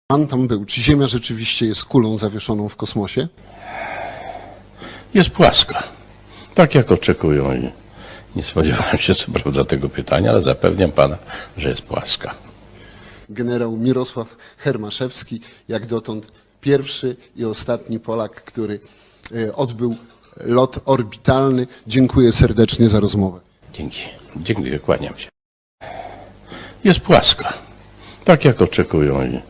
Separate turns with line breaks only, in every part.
Pan tam był. Czy Ziemia rzeczywiście jest kulą zawieszoną w kosmosie?
Jest płaska. Tak jak oczekują i nie spodziewałem się co prawda tego pytania, ale zapewniam pana, że jest płaska.
Generał Mirosław Hermaszewski, jak dotąd pierwszy i ostatni Polak, który odbył lot orbitalny. Dziękuję serdecznie za rozmowę.
Dziękuję, kłaniam się. Jest płaska. Tak jak oczekują i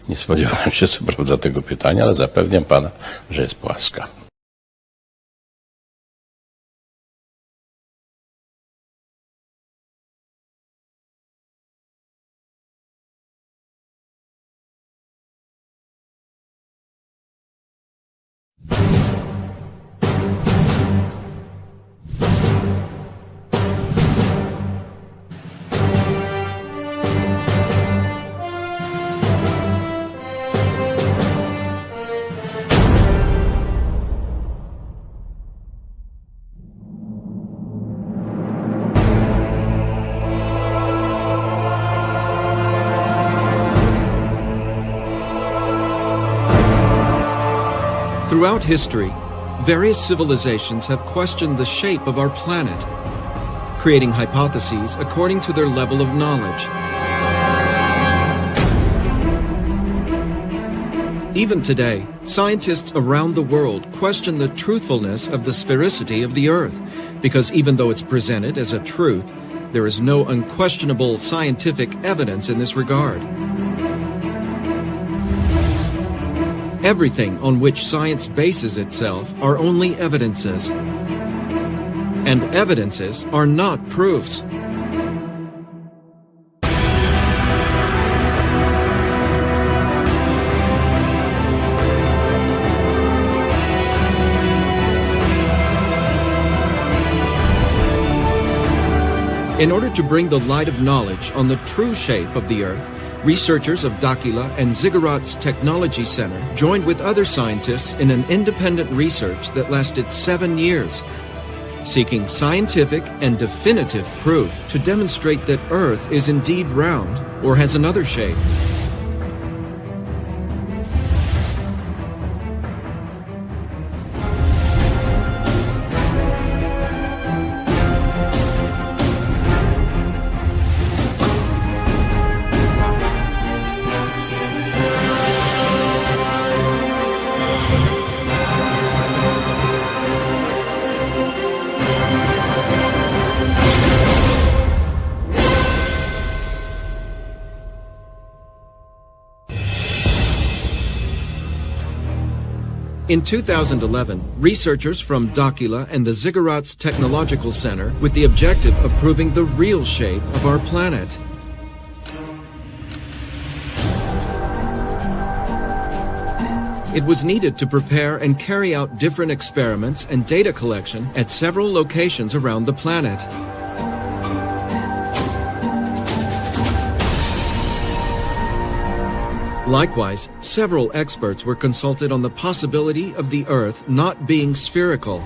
nie spodziewałem się co prawda tego pytania, ale zapewniam pana, że jest płaska.
Throughout history, various civilizations have questioned the shape of our planet, creating hypotheses according to their level of knowledge. Even today, scientists around the world question the truthfulness of the sphericity of the Earth, because even though it's presented as a truth, there is no unquestionable scientific evidence in this regard. Everything on which science bases itself are only evidences. And evidences are not proofs. In order to bring the light of knowledge on the true shape of the Earth, researchers of Dakila and Ziggurat's Technology Center joined with other scientists in an independent research that lasted 7 years, seeking scientific and definitive proof to demonstrate that Earth is indeed round or has another shape. In 2011, researchers from Dakila and the Ziggurat's Technological Center with the objective of proving the real shape of our planet. It was needed to prepare and carry out different experiments and data collection at several locations around the planet. Likewise, several experts were consulted on the possibility of the Earth not being spherical.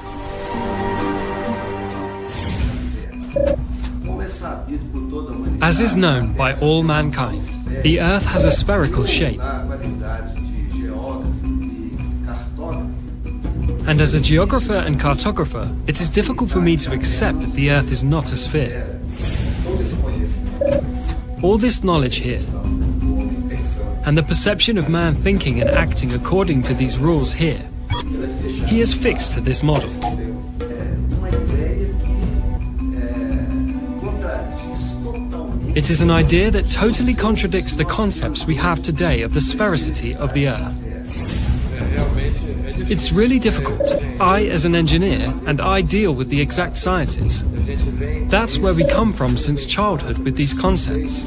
As is known by all mankind, the Earth has a spherical shape. And as a geographer and cartographer, it is difficult for me to accept that the Earth is not a sphere. All this knowledge here, and the perception of man thinking and acting according to these rules here, he is fixed to this model. It is an idea that totally contradicts the concepts we have today of the sphericity of the Earth. It's really difficult. I, as an engineer, and I deal with the exact sciences. That's where we come from since childhood with these concepts.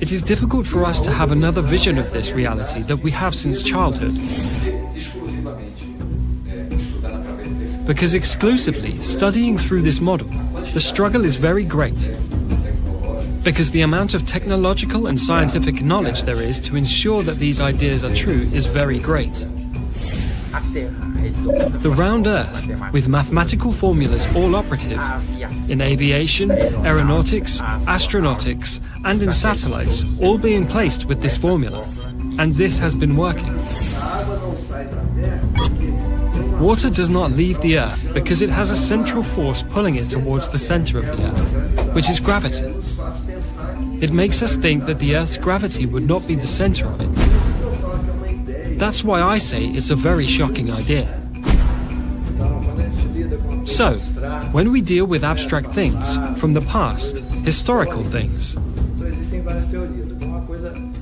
It is difficult for us to have another vision of this reality that we have since childhood. Because exclusively studying through this model, the struggle is very great. Because the amount of technological and scientific knowledge there is to ensure that these ideas are true is very great. The round Earth, with mathematical formulas all operative, in aviation, aeronautics, astronautics, and in satellites, all being placed with this formula. And this has been working. Water does not leave the Earth because it has a central force pulling it towards the center of the Earth, which is gravity. It makes us think that the Earth's gravity would not be the center of it. That's why I say it's a very shocking idea. So, when we deal with abstract things from the past, historical things,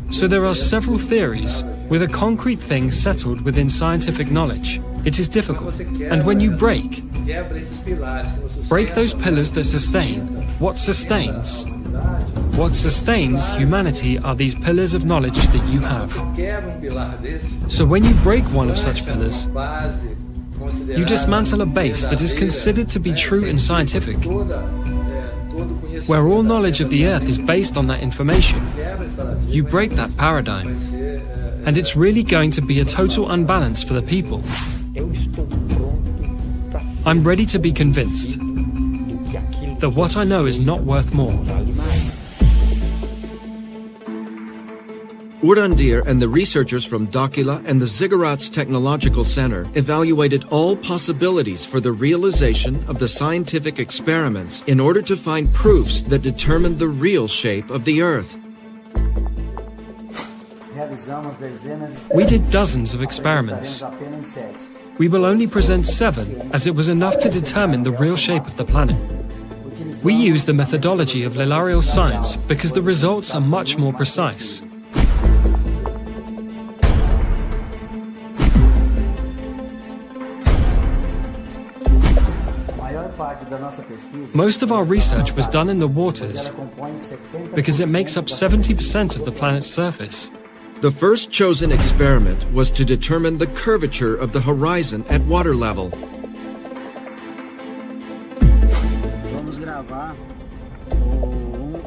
so there are several theories with a concrete thing settled within scientific knowledge. It is difficult. And when you break those pillars that sustain, what sustains? What sustains humanity are these pillars of knowledge that you have. So when you break one of such pillars, you dismantle a base that is considered to be true and scientific, where all knowledge of the Earth is based on that information. You break that paradigm, and it's really going to be a total unbalance for the people. I'm ready to be convinced that what I know is not worth more.
Urandir and the researchers from Dakila and the Ziggurats Technological Center evaluated all possibilities for the realization of the scientific experiments in order to find proofs that determine the real shape of the Earth.
We did dozens of experiments. We will only present 7, as it was enough to determine the real shape of the planet. We use the methodology of L'Ilarial science because the results are much more precise. Most of our research was done in the waters because it makes up 70% of the planet's surface.
The first chosen experiment was to determine the curvature of the horizon at water level.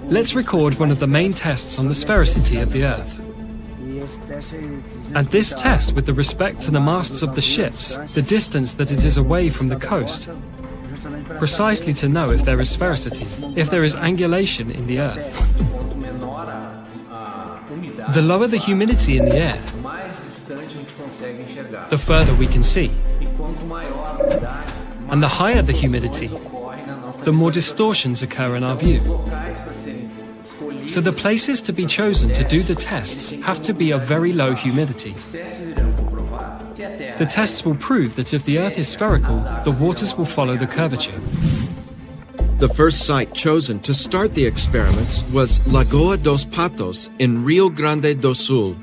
Let's record one of the main tests on the sphericity of the Earth. And this test with the respect to the masts of the ships, the distance that it is away from the coast, precisely to know if there is sphericity, if there is angulation in the Earth. The lower the humidity in the air, the further we can see. And the higher the humidity, the more distortions occur in our view. So the places to be chosen to do the tests have to be of very low humidity. The tests will prove that if the Earth is spherical, the waters will follow the curvature.
The first site chosen to start the experiments was Lagoa dos Patos in Rio Grande do Sul.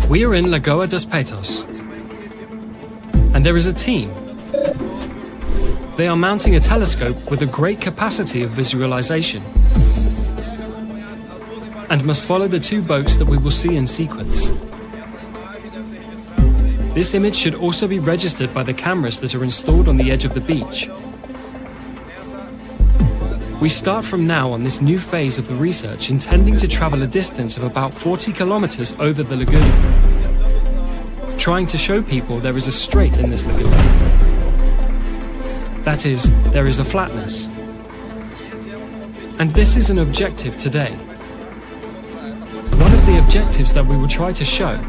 We are in Lagoa dos Patos, and there is a team. They are mounting a telescope with a great capacity of visualization, and must follow the 2 boats that we will see in sequence. This image should also be registered by the cameras that are installed on the edge of the beach. We start from now on this new phase of the research, intending to travel a distance of about 40 kilometers over the lagoon, trying to show people there is a strait in this lagoon. That is, there is a flatness. And this is an objective today. One of the objectives that we will try to show,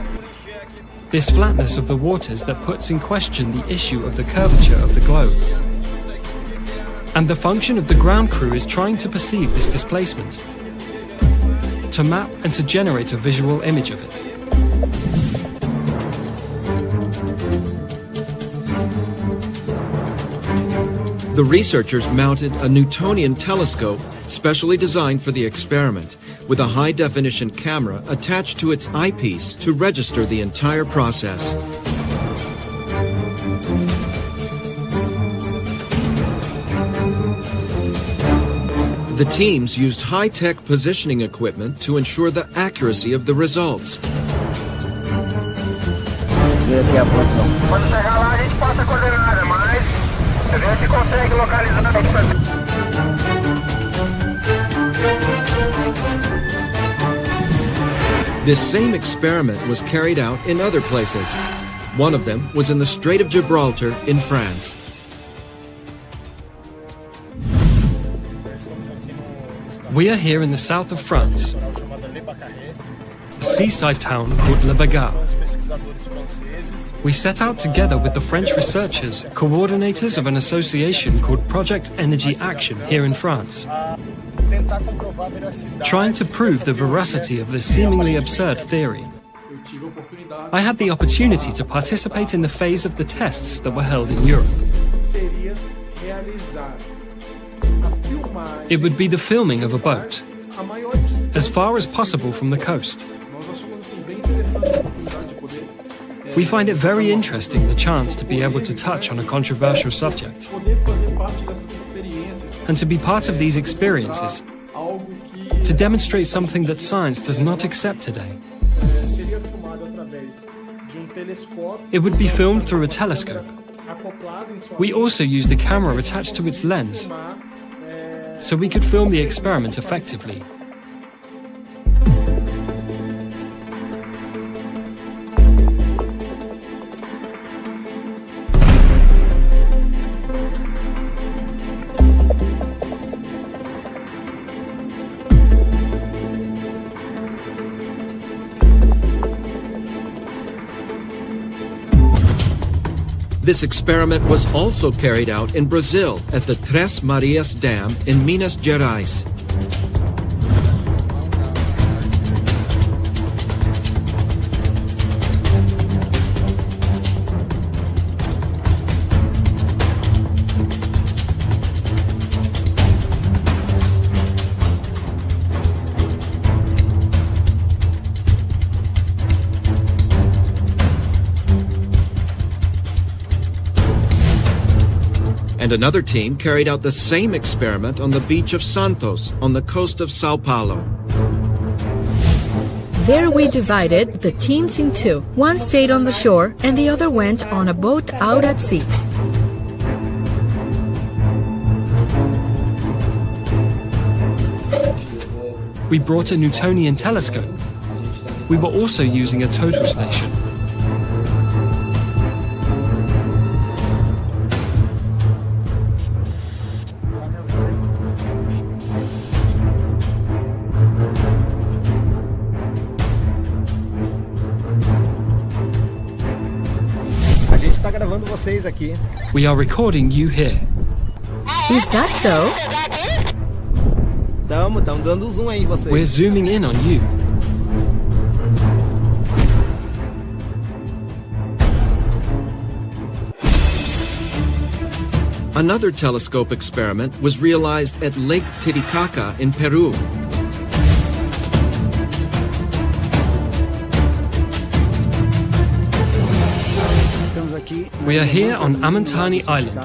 this flatness of the waters that puts in question the issue of the curvature of the globe. And the function of the ground crew is trying to perceive this displacement, to map and to generate a visual image of it.
The researchers mounted a Newtonian telescope specially designed for the experiment, with a high-definition camera attached to its eyepiece to register the entire process. The teams used high-tech positioning equipment to ensure the accuracy of the results.
Quando chegar lá, a gente passa a coordenada, mas a gente consegue localizar.
This same experiment was carried out in other places. One of them was in the Strait of Gibraltar in France.
We are here in the south of France, a seaside town called Le Bagarre. We set out together with the French researchers, coordinators of an association called Project Energy Action here in France, trying to prove the veracity of this seemingly absurd theory. I had the opportunity to participate in the phase of the tests that were held in Europe. It would be the filming of a boat, as far as possible from the coast. We find it very interesting the chance to be able to touch on a controversial subject, and to be part of these experiences, to demonstrate something that science does not accept today. It would be filmed through a telescope. We also used a camera attached to its lens, so we could film the experiment effectively.
This experiment was also carried out in Brazil at the Três Marias Dam in Minas Gerais. And another team carried out the same experiment on the beach of Santos, on the coast of Sao Paulo.
There we divided the teams in two. One stayed on the shore and the other went on a boat out at sea.
We brought a Newtonian telescope. We were also using a total station. We are recording you here.
Is that so?
We're zooming in on you.
Another telescope experiment was realized at Lake Titicaca in Peru.
We are here on Amantani Island,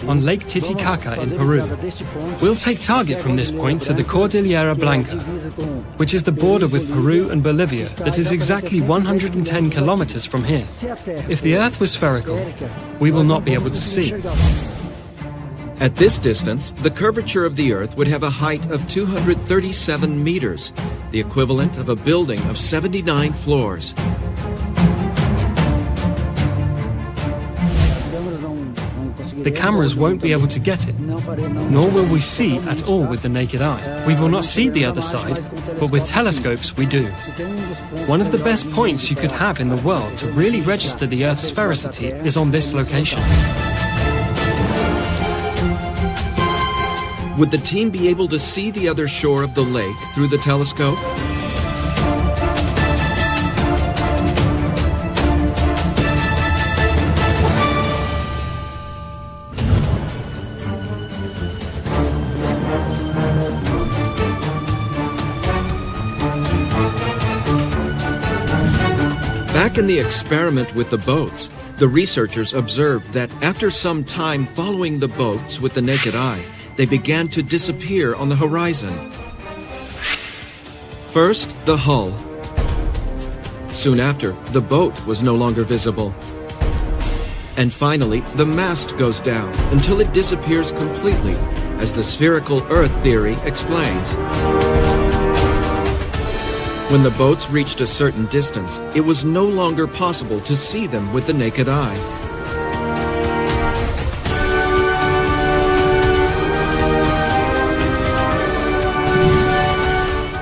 on Lake Titicaca in Peru. We'll take target from this point to the Cordillera Blanca, which is the border with Peru and Bolivia that is exactly 110 kilometers from here. If the Earth was spherical, we will not be able to see.
At this distance, the curvature of the Earth would have a height of 237 meters, the equivalent of a building of 79 floors.
The cameras won't be able to get it, nor will we see at all with the naked eye. We will not see the other side, but with telescopes we do. One of the best points you could have in the world to really register the Earth's sphericity is on this location.
Would the team be able to see the other shore of the lake through the telescope? Back in the experiment with the boats, the researchers observed that after some time following the boats with the naked eye, they began to disappear on the horizon. First, the hull. Soon after, the boat was no longer visible. And finally, the mast goes down until it disappears completely, as the spherical Earth theory explains. When the boats reached a certain distance, it was no longer possible to see them with the naked eye.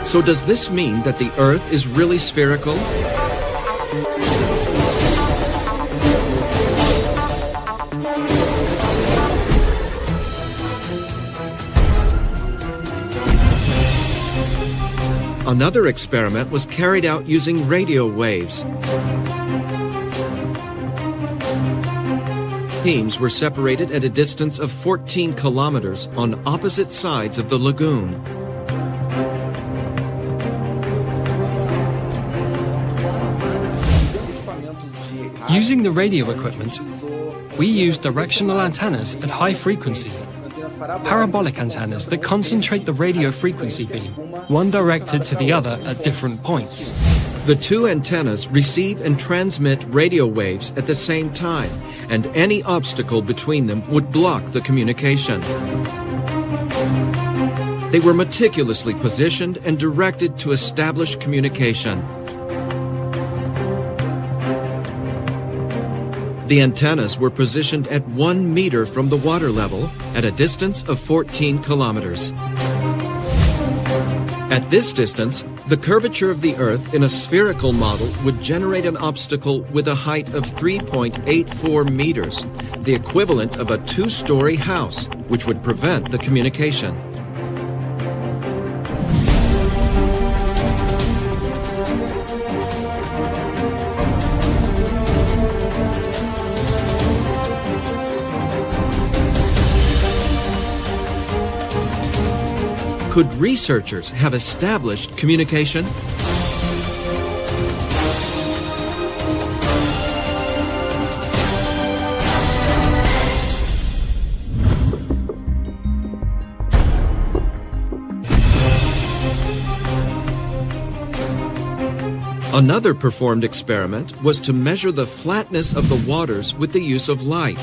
So does this mean that the Earth is really spherical? Another experiment was carried out using radio waves. Teams were separated at a distance of 14 kilometers on opposite sides of the lagoon.
Using the radio equipment, we used directional antennas at high frequency, parabolic antennas that concentrate the radio frequency beam, one directed to the other at different points.
The two antennas receive and transmit radio waves at the same time, and any obstacle between them would block the communication. They were meticulously positioned and directed to establish communication. The antennas were positioned at 1 meter from the water level at a distance of 14 kilometers. At this distance, the curvature of the Earth in a spherical model would generate an obstacle with a height of 3.84 meters, the equivalent of a 2-story house, which would prevent the communication. Could researchers have established communication? Another performed experiment was to measure the flatness of the waters with the use of light.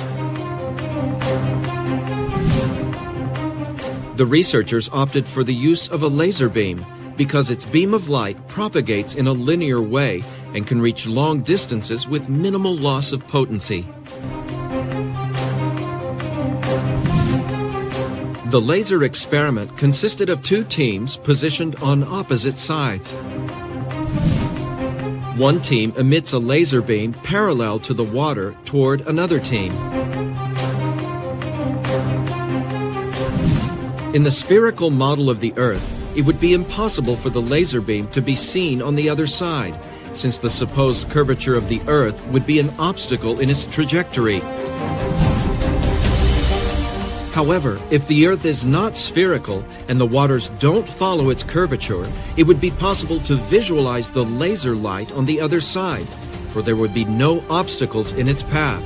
The researchers opted for the use of a laser beam because its beam of light propagates in a linear way and can reach long distances with minimal loss of potency. The laser experiment consisted of 2 teams positioned on opposite sides. One team emits a laser beam parallel to the water toward another team. In the spherical model of the Earth, it would be impossible for the laser beam to be seen on the other side, since the supposed curvature of the Earth would be an obstacle in its trajectory. However, if the Earth is not spherical and the waters don't follow its curvature, it would be possible to visualize the laser light on the other side, for there would be no obstacles in its path.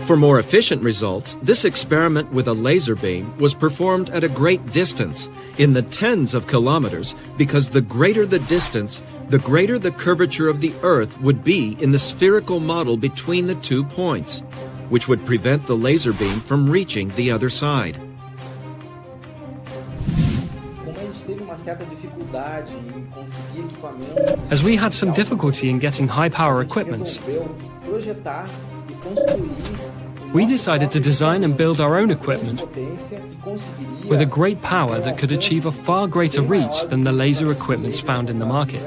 For more efficient results, this experiment with a laser beam was performed at a great distance, in the tens of kilometers, because the greater the distance, the greater the curvature of the Earth would be in the spherical model between the 2 points, which would prevent the laser beam from reaching the other side.
As we had some difficulty in getting high-power equipment, we decided to design and build our own equipment with a great power that could achieve a far greater reach than the laser equipments found in the market.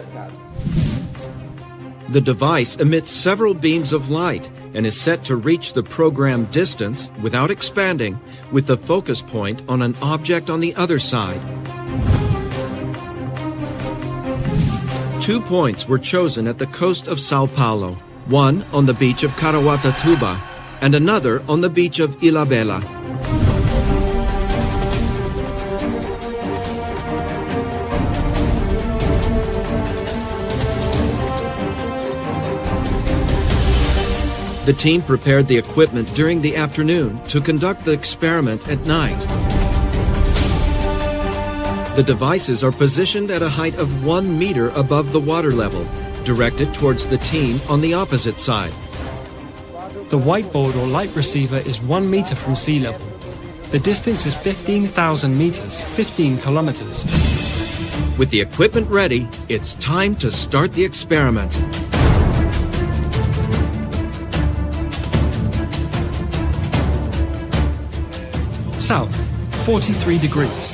The device emits several beams of light and is set to reach the programmed distance without expanding, with the focus point on an object on the other side. 2 points were chosen at the coast of Sao Paulo, one on the beach of Caraguatatuba and another on the beach of Ilhabela. The team prepared the equipment during the afternoon to conduct the experiment at night. The devices are positioned at a height of 1 meter above the water level, directed towards the team on the opposite side.
The whiteboard or light receiver is 1 meter from sea level. The distance is 15,000 meters, 15 kilometers.
With the equipment ready, it's time to start the experiment.
South, 43 degrees.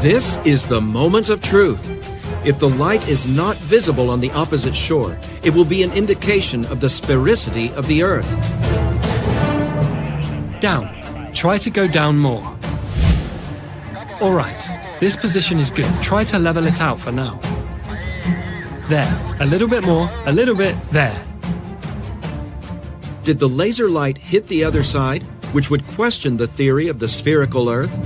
This is the moment of truth. If the light is not visible on the opposite shore, it will be an indication of the sphericity of the Earth.
Down. Try to go down more. All right, this position is good. Try to level it out for now. There, a little bit more, a little bit, there.
Did the laser light hit the other side, which would question the theory of the spherical Earth?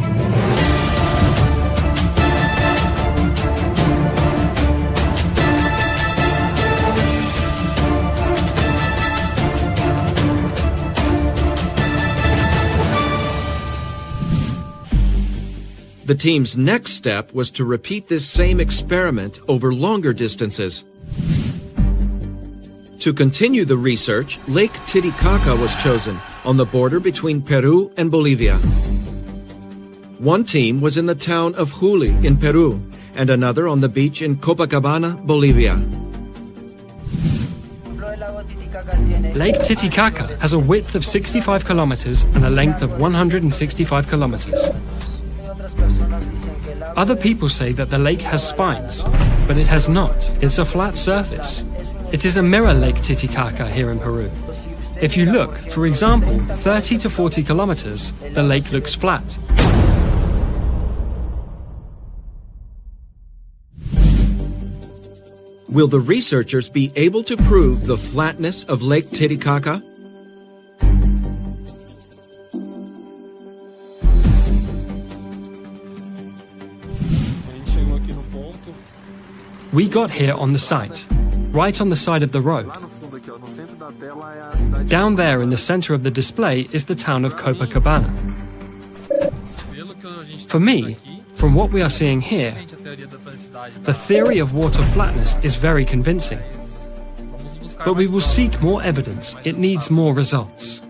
The team's next step was to repeat this same experiment over longer distances. To continue the research, Lake Titicaca was chosen on the border between Peru and Bolivia. One team was in the town of Juli in Peru and another on the beach in Copacabana, Bolivia.
Lake Titicaca has a width of 65 kilometers and a length of 165 kilometers. Other people say that the lake has spines, but it has not. It's a flat surface. It is a mirror Lake Titicaca here in Peru. If you look, for example, 30 to 40 kilometers, the lake looks flat.
Will the researchers be able to prove the flatness of Lake Titicaca?
We got here on the site, right on the side of the road. Down there in the center of the display is the town of Copacabana. For me, from what we are seeing here, the theory of water flatness is very convincing. But we will seek more evidence. It needs more results.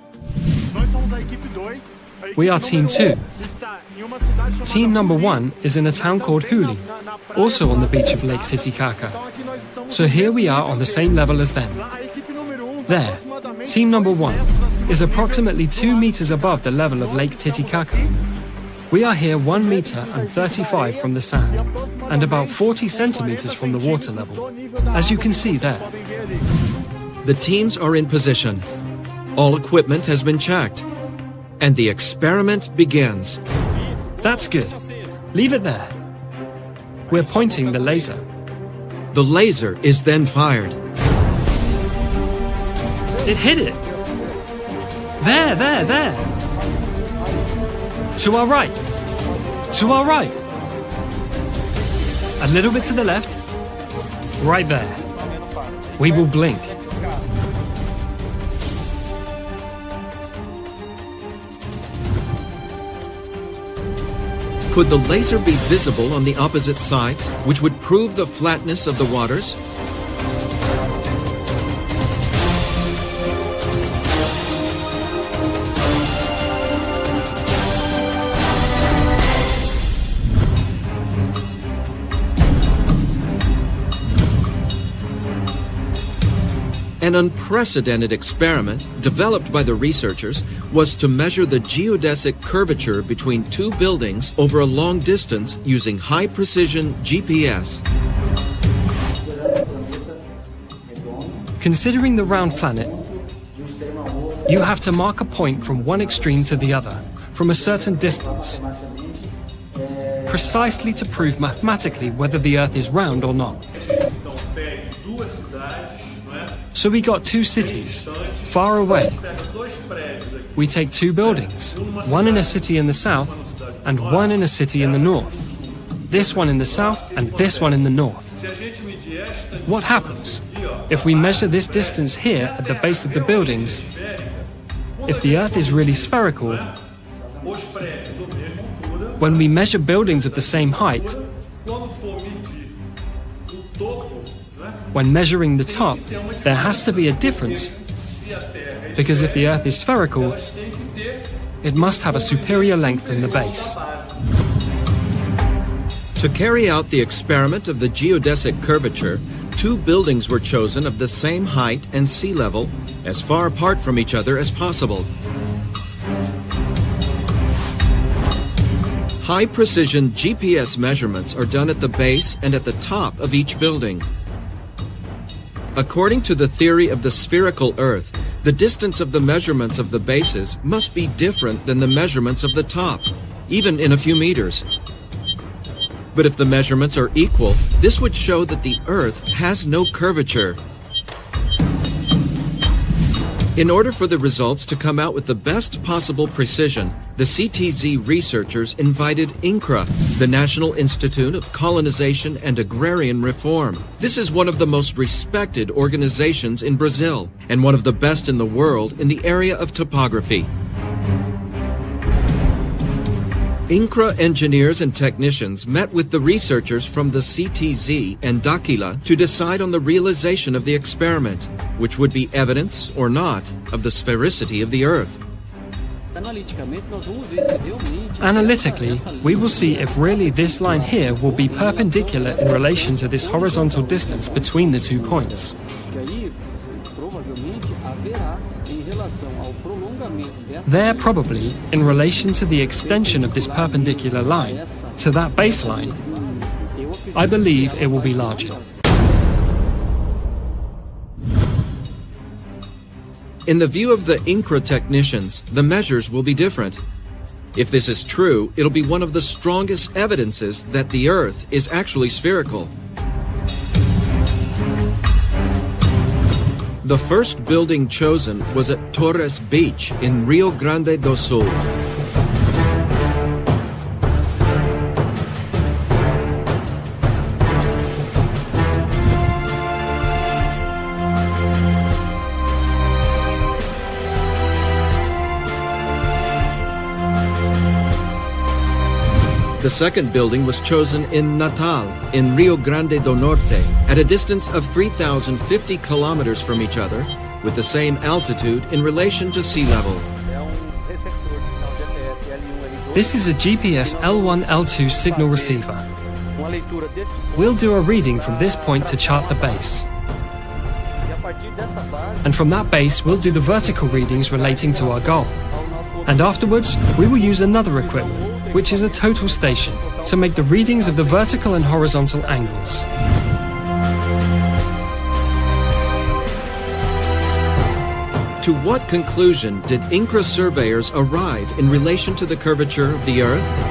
We are Team 2. Team number 1 is in a town called Juli, also on the beach of Lake Titicaca. So here we are on the same level as them. There, team number 1 is approximately 2 meters above the level of Lake Titicaca. We are here 1 meter and 35 from the sand, and about 40 centimeters from the water level, as you can see there.
The teams are in position. All equipment has been checked. And the experiment begins.
That's good. Leave it there. We're pointing the laser.
The laser is then fired.
It hit it. There. To our right. To our right. A little bit to the left. Right there. We will blink.
Could the laser be visible on the opposite sides, which would prove the flatness of the waters? An unprecedented experiment developed by the researchers was to measure the geodesic curvature between two buildings over a long distance using high-precision GPS.
Considering the round planet, you have to mark a point from one extreme to the other, from a certain distance, precisely to prove mathematically whether the Earth is round or not. So we got 2 cities, far away. We take 2 buildings, one in a city in the south and one in a city in the north. This one in the south and this one in the north. What happens? If we measure this distance here at the base of the buildings, if the Earth is really spherical, when we measure buildings of the same height, when measuring the top, there has to be a difference, because if the Earth is spherical, it must have a superior length than the base.
To carry out the experiment of the geodesic curvature, two buildings were chosen of the same height and sea level, as far apart from each other as possible. High-precision GPS measurements are done at the base and at the top of each building. According to the theory of the spherical Earth, the distance of the measurements of the bases must be different than the measurements of the top, even in a few meters. But if the measurements are equal, this would show that the Earth has no curvature. In order for the results to come out with the best possible precision, the CTZ researchers invited INCRA, the National Institute of Colonization and Agrarian Reform. This is one of the most respected organizations in Brazil, and one of the best in the world in the area of topography. INCRA engineers and technicians met with the researchers from the CTZ and Daquila to decide on the realization of the experiment, which would be evidence, or not, of the sphericity of the Earth.
Analytically, we will see if really this line here will be perpendicular in relation to this horizontal distance between the 2 points. There, probably, in relation to the extension of this perpendicular line, to that baseline, I believe it will be larger.
In the view of the INCRA technicians, the measures will be different. If this is true, it'll be one of the strongest evidences that the Earth is actually spherical. The first building chosen was at Torres Beach in Rio Grande do Sul. The second building was chosen in Natal, in Rio Grande do Norte, at a distance of 3,050 kilometers from each other, with the same altitude in relation to sea level.
This is a GPS L1, L2 signal receiver. We'll do a reading from this point to chart the base. And from that base, we'll do the vertical readings relating to our goal. And afterwards, we will use another equipment, which is a total station, to make the readings of the vertical and horizontal angles.
To what conclusion did INCRA surveyors arrive in relation to the curvature of the Earth?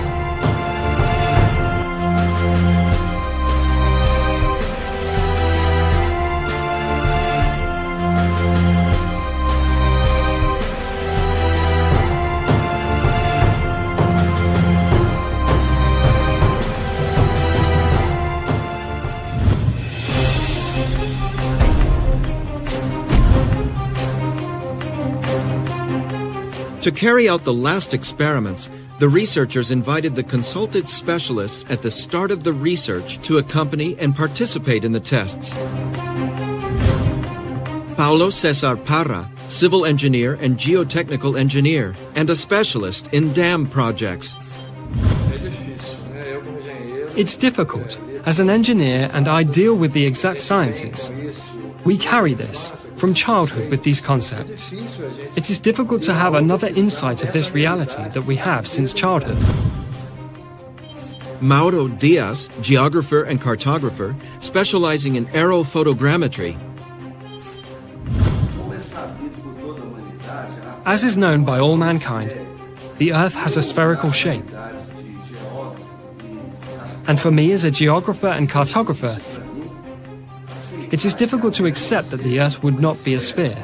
To carry out the last experiments, the researchers invited the consulted specialists at the start of the research to accompany and participate in the tests. Paulo Cesar Parra, civil engineer and geotechnical engineer, and a specialist in dam projects.
It's difficult. As an engineer, and I deal with the exact sciences, we carry this from childhood with these concepts. It is difficult to have another insight of this reality that we have since childhood.
Mauro Diaz, geographer and cartographer, specializing in aerophotogrammetry.
As is known by all mankind, the Earth has a spherical shape. And for me as a geographer and cartographer, it is difficult to accept that the Earth would not be a sphere.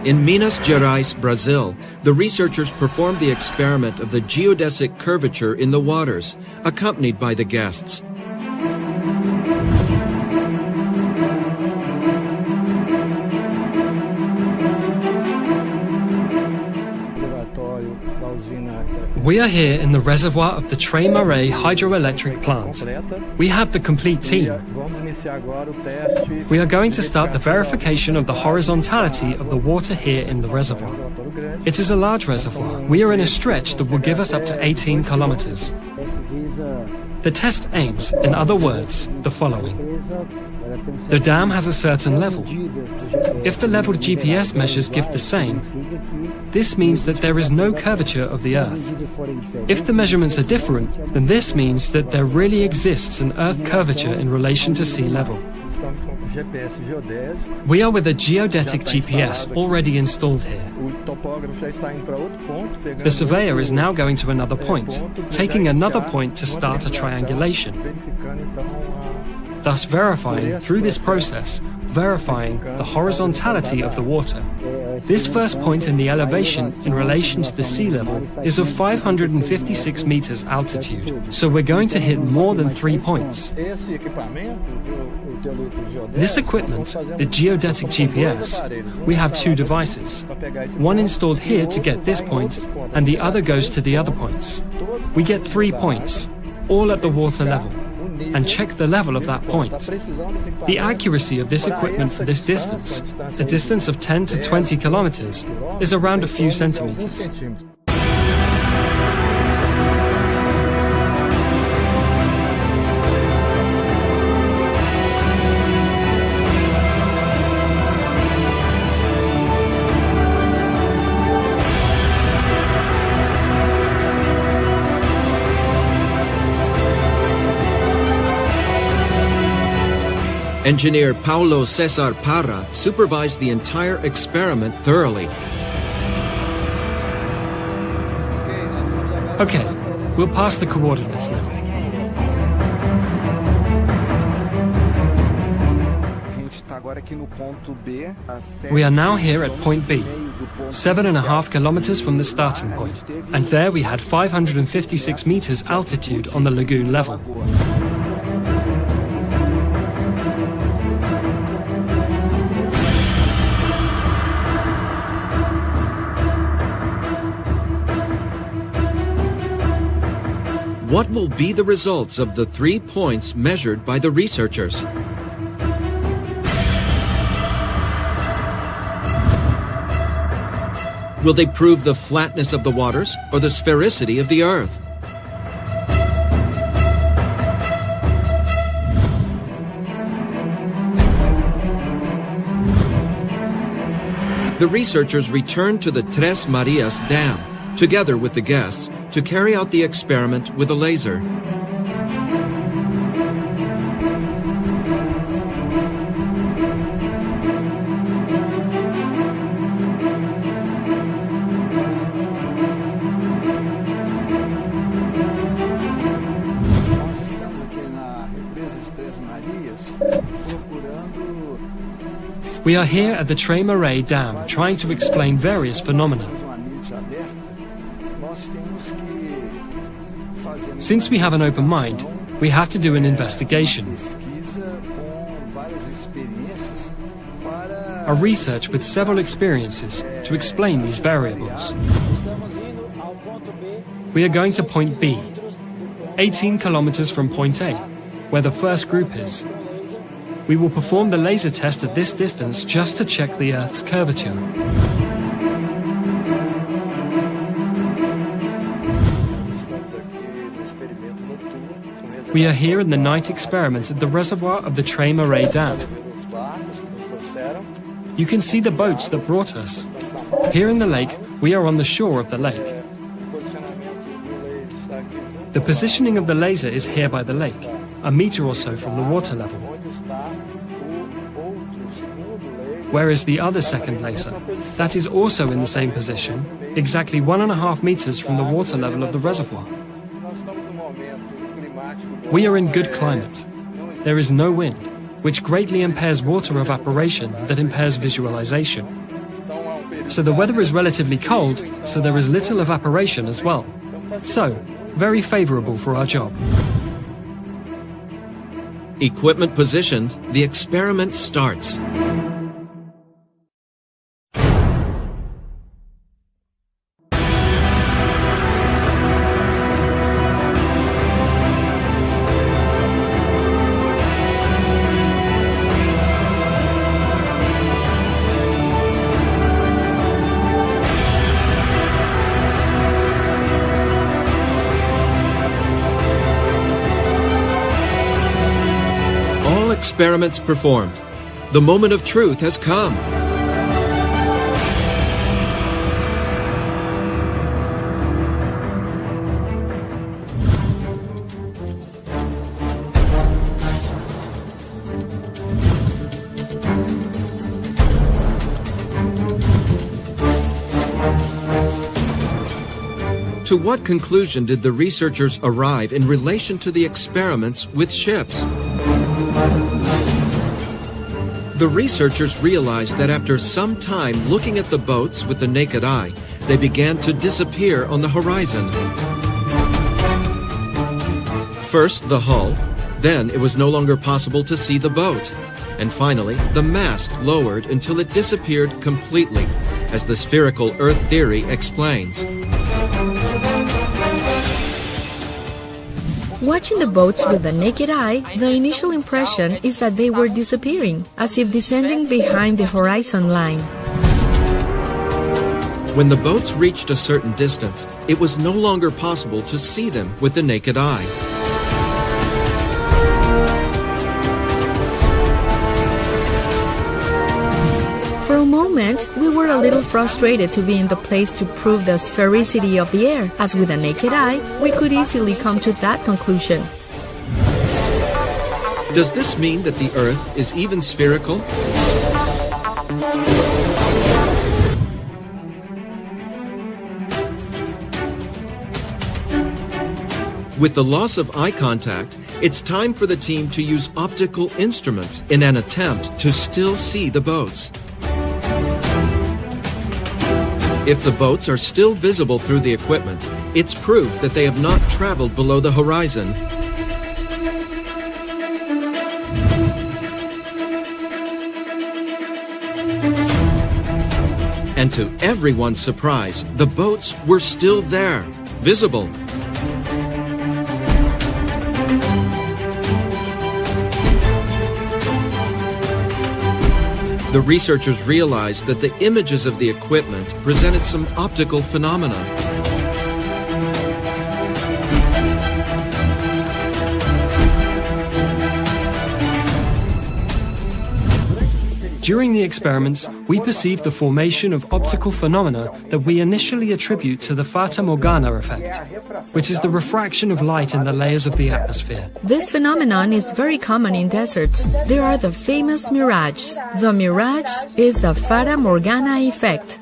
In Minas Gerais, Brazil, the researchers performed the experiment of the geodesic curvature in the waters, accompanied by the guests.
We are here in the reservoir of the Trey Murray hydroelectric plant. We have the complete team. We are going to start the verification of the horizontality of the water here in the reservoir. It is a large reservoir. We are in a stretch that will give us up to 18 kilometers. The test aims, in other words, the following. The dam has a certain level. If the level GPS measures give the same, this means that there is no curvature of the Earth. If the measurements are different, then this means that there really exists an Earth curvature in relation to sea level. We are with a geodetic GPS already installed here. The surveyor is now going to another point, taking another point to start a triangulation, thus verifying, through this process, verifying the horizontality of the water. This first point in the elevation in relation to the sea level is of 556 meters altitude, so we're going to hit more than 3 points. This equipment, the geodetic GPS, we have two devices. One installed here to get this point, and the other goes to the other points. We get 3 points, all at the water level, and check the level of that point. The accuracy of this equipment for this distance, a distance of 10 to 20 kilometers, is around a few centimeters.
Engineer Paulo Cesar Parra supervised the entire experiment thoroughly.
Okay, we'll pass the coordinates now. We are now here at point B, 7.5 kilometers from the starting point, and there we had 556 meters altitude on the lagoon level.
What will be the results of the 3 points measured by the researchers? Will they prove the flatness of the waters or the sphericity of the Earth? The researchers returned to the Tres Marias Dam, together with the guests, to carry out the experiment with a laser.
We are here at the Trey Murray Dam trying to explain various phenomena. Since we have an open mind, we have to do an investigation. A research with several experiences to explain these variables. We are going to point B, 18 kilometers from point A, where the first group is. We will perform the laser test at this distance just to check the Earth's curvature. We are here in the night experiment at the reservoir of the Trey Murray Dam. You can see the boats that brought us. Here in the lake, we are on the shore of the lake. The positioning of the laser is here by the lake, a meter or so from the water level. Where is the other second laser? That is also in the same position, exactly 1.5 meters from the water level of the reservoir. We are in good climate. There is no wind, which greatly impairs water evaporation that impairs visualization. So the weather is relatively cold, so there is little evaporation as well. So, very favorable for our job.
Equipment positioned, the experiment starts. experiments performed. The moment of truth has come. To what conclusion did the researchers arrive in relation to the experiments with ships? The researchers realized that after some time looking at the boats with the naked eye, they began to disappear on the horizon. First the hull, then it was no longer possible to see the boat, and finally the mast lowered until it disappeared completely, as the spherical Earth theory explains.
Watching the boats with the naked eye, the initial impression is that they were disappearing, as if descending behind the horizon line.
When the boats reached a certain distance, it was no longer possible to see them with the naked eye.
For a moment, we were a little frustrated to be in the place to prove the sphericity of the air, as with a naked eye, we could easily come to that conclusion.
Does this mean that the Earth is even spherical? With the loss of eye contact, it's time for the team to use optical instruments in an attempt to still see the boats. If the boats are still visible through the equipment, it's proof that they have not traveled below the horizon. And to everyone's surprise, the boats were still there, visible. The researchers realized that the images of the equipment presented some optical phenomena.
During the experiments, we perceived the formation of optical phenomena that we initially attribute to the Fata Morgana effect, which is the refraction of light in the layers of the atmosphere.
This phenomenon is very common in deserts. There are the famous mirages. The mirage is the Fata Morgana effect.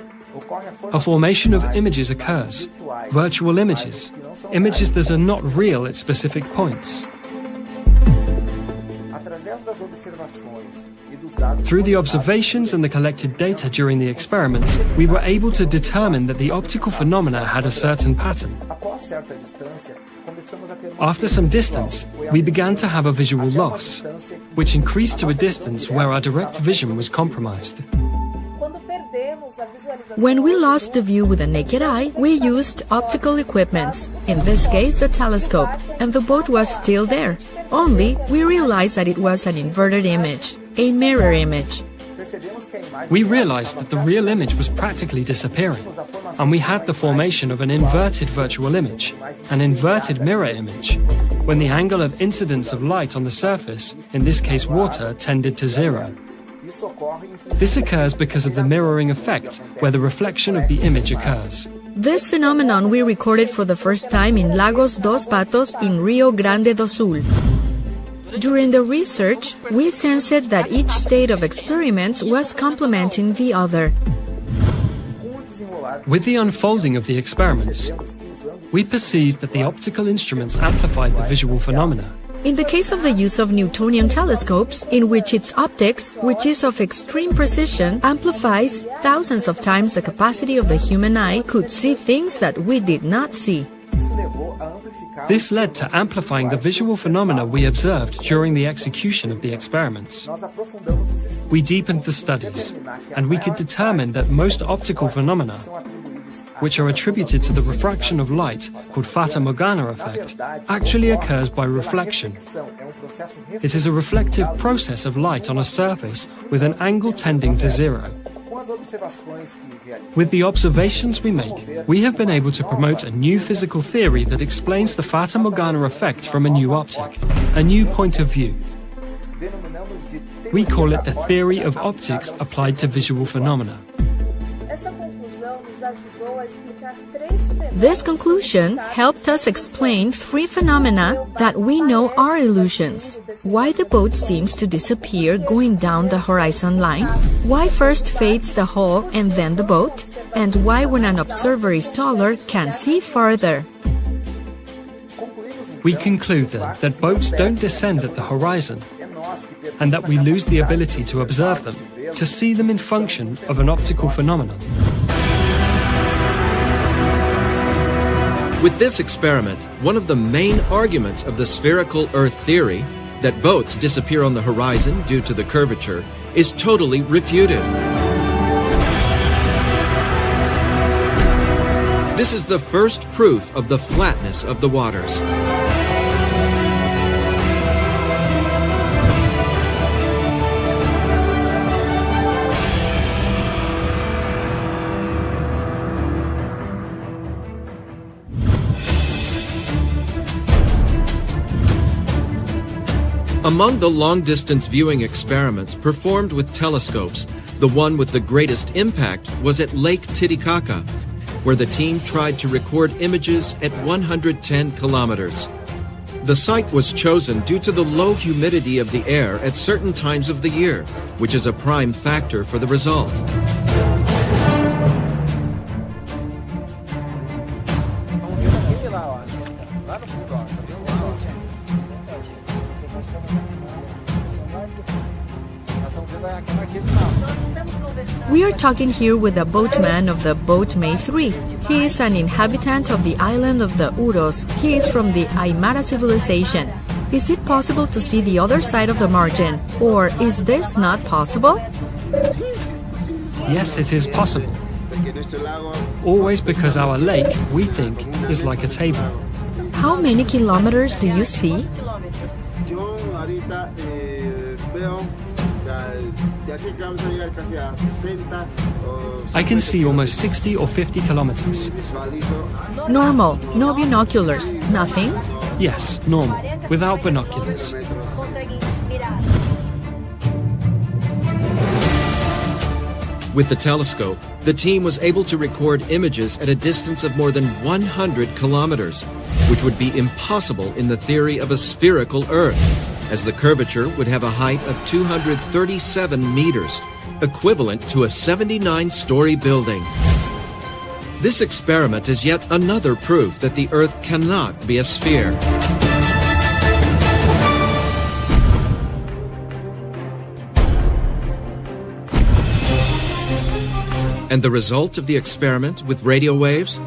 A formation of images occurs, virtual images, images that are not real at specific points. Through the observations and the collected data during the experiments, we were able to determine that the optical phenomena had a certain pattern. After some distance, we began to have a visual loss, which increased to a distance where our direct vision was compromised.
When we lost the view with the naked eye, we used optical equipments, in this case the telescope, and the boat was still there. Only, we realized that it was an inverted image, a mirror image.
We realized that the real image was practically disappearing, and we had the formation of an inverted virtual image, an inverted mirror image, when the angle of incidence of light on the surface, in this case water, tended to zero. This occurs because of the mirroring effect, where the reflection of the image occurs.
This phenomenon we recorded for the first time in Lagos dos Patos in Rio Grande do Sul. During the research, we sensed that each state of experiments was complementing the other.
With the unfolding of the experiments, we perceived that the optical instruments amplified the visual phenomena.
In the case of the use of Newtonian telescopes, in which its optics, which is of extreme precision, amplifies thousands of times the capacity of the human eye, could see things that we did not see.
This led to amplifying the visual phenomena we observed during the execution of the experiments. We deepened the studies, and we could determine that most optical phenomena, which are attributed to the refraction of light, called Fata Morgana effect, actually occurs by reflection. It is a reflective process of light on a surface with an angle tending to zero. With the observations we make, we have been able to promote a new physical theory that explains the Fata Morgana effect from a new optic, a new point of view. We call it the theory of optics applied to visual phenomena.
This conclusion helped us explain three phenomena that we know are illusions. Why the boat seems to disappear going down the horizon line, why first fades the hull and then the boat, and why when an observer is taller can see farther.
We conclude then that boats don't descend at the horizon, and that we lose the ability to observe them, to see them in function of an optical phenomenon.
With this experiment, one of the main arguments of the spherical Earth theory, that boats disappear on the horizon due to the curvature, is totally refuted. This is the first proof of the flatness of the waters. Among the long-distance viewing experiments performed with telescopes, the one with the greatest impact was at Lake Titicaca, where the team tried to record images at 110 kilometers. The site was chosen due to the low humidity of the air at certain times of the year, which is a prime factor for the result.
We are talking here with the boatman of the boat May 3. He is an inhabitant of the island of the Uros. He is from the Aymara civilization. Is it possible to see the other side of the margin? Or is this not possible?
Yes, it is possible. Always because our lake, we think, is like a table.
How many kilometers do you see?
I can see almost 60 or 50 kilometers.
Normal, no binoculars, nothing?
Yes, normal, without binoculars.
With the telescope, the team was able to record images at a distance of more than 100 kilometers, which would be impossible in the theory of a spherical Earth, as the curvature would have a height of 237 meters, equivalent to a 79-story building. This experiment is yet another proof that the Earth cannot be a sphere. And the result of the experiment with radio waves?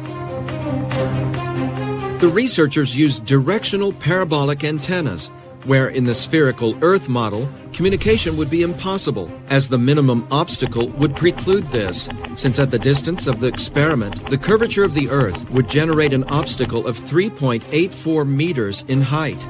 The researchers used directional parabolic antennas, where in the spherical Earth model, communication would be impossible, as the minimum obstacle would preclude this, since at the distance of the experiment, the curvature of the Earth would generate an obstacle of 3.84 meters in height.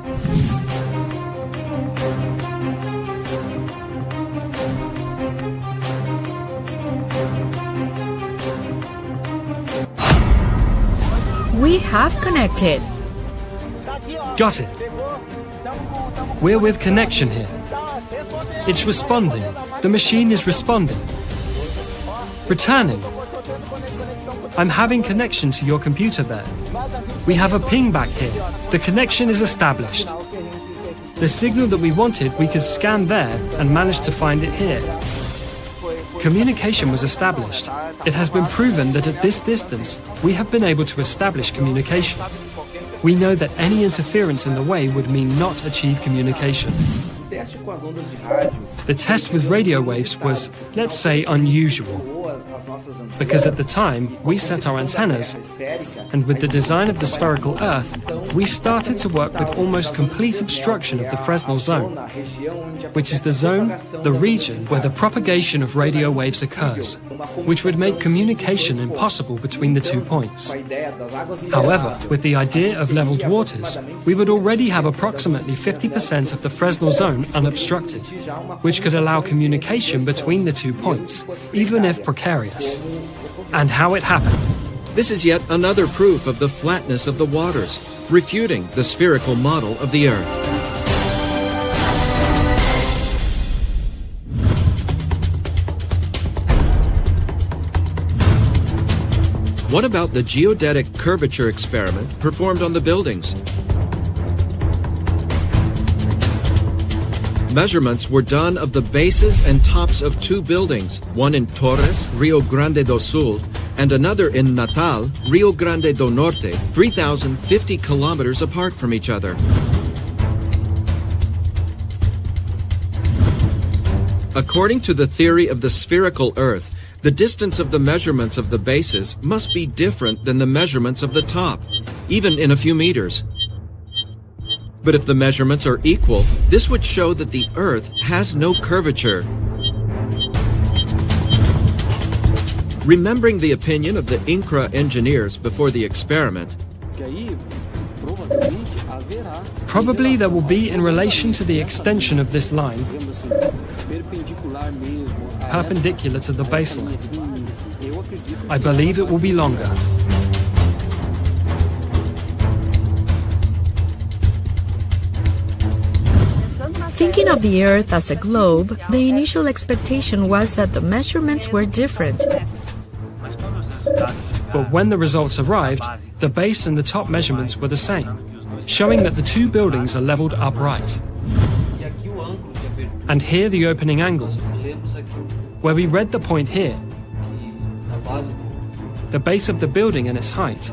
We have connected.
Got it. We're with connection here. It's responding. The machine is responding. Returning. I'm having connection to your computer there. We have a ping back here. The connection is established. The signal that we wanted, we could scan there and managed to find it here. Communication was established. It has been proven that at this distance, we have been able to establish communication. We know that any interference in the way would mean not achieve communication. The test with radio waves was, let's say, unusual, because at the time we set our antennas, and with the design of the spherical Earth, we started to work with almost complete obstruction of the Fresnel zone, which is the zone, the region where the propagation of radio waves occurs, which would make communication impossible between the 2 points. However, with the idea of leveled waters, we would already have approximately 50% of the Fresnel zone unobstructed, which could allow communication between the 2 points, even if precarious. And how it happened.
This is yet another proof of the flatness of the waters, refuting the spherical model of the Earth. what about the geodetic curvature experiment performed on the buildings? Measurements were done of the bases and tops of two buildings, one in Torres, Rio Grande do Sul, and another in Natal, Rio Grande do Norte, 3,050 kilometers apart from each other. According to the theory of the spherical Earth, the distance of the measurements of the bases must be different than the measurements of the top, even in a few meters. But if the measurements are equal, this would show that the Earth has no curvature. Remembering the opinion of the INCRA engineers before the experiment,
Probably there will be in relation to the extension of this line, perpendicular to the baseline. I believe it will be longer.
Thinking of the Earth as a globe, the initial expectation was that the measurements were different.
But when the results arrived, the base and the top measurements were the same, showing that the two buildings are leveled upright. And here the opening angle, where we read the point here, the base of the building and its height.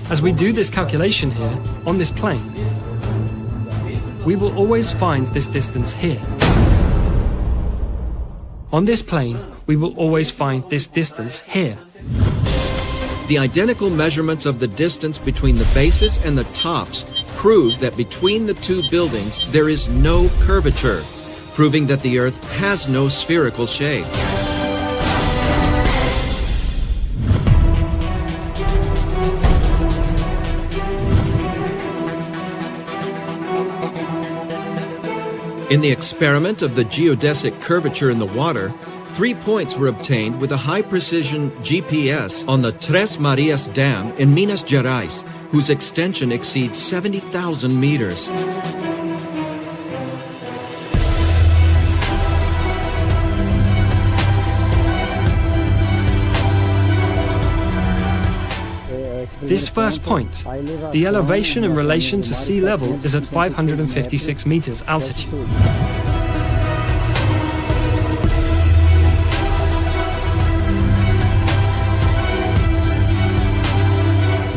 As we do this calculation here, on this plane, we will always find this distance here. On this plane, we will always find this distance here.
the identical measurements of the distance between the bases and the tops prove that between the two buildings there is no curvature, proving that the Earth has no spherical shape. In the experiment of the geodesic curvature in the water, 3 points were obtained with a high-precision GPS on the Tres Marias Dam in Minas Gerais, whose extension exceeds 70,000 meters.
This first point, the elevation in relation to sea level is at 556 meters altitude.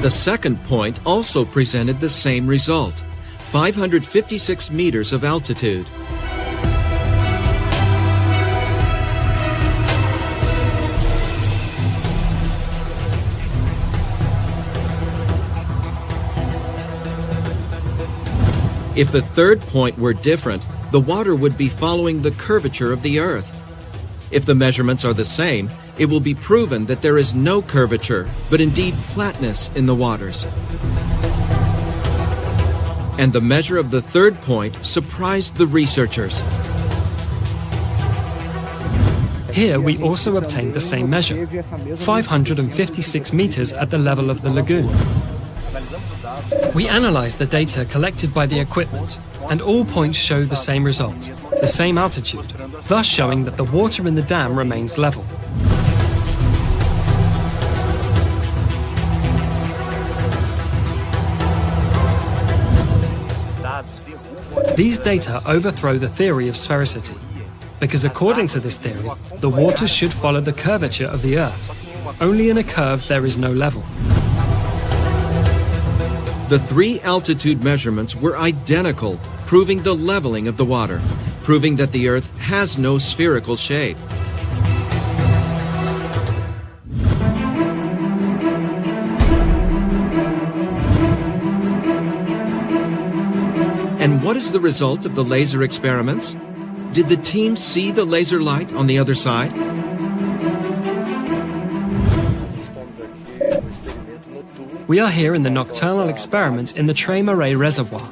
The second point also presented the same result, 556 meters of altitude. If the third point were different, the water would be following the curvature of the Earth. If the measurements are the same, it will be proven that there is no curvature, but indeed flatness in the waters. And the measure of the third point surprised the researchers.
Here we also obtained the same measure, 556 meters at the level of the lagoon. We analyzed the data collected by the equipment, and all points show the same result, the same altitude, thus showing that the water in the dam remains level. These data overthrow the theory of sphericity, because according to this theory, the water should follow the curvature of the Earth. Only in a curve there is no level.
The three altitude measurements were identical, proving the leveling of the water, proving that the Earth has no spherical shape. And what is the result of the laser experiments? Did the team see the laser light on the other side?
We are here in the nocturnal experiment in the Tres Marias Reservoir.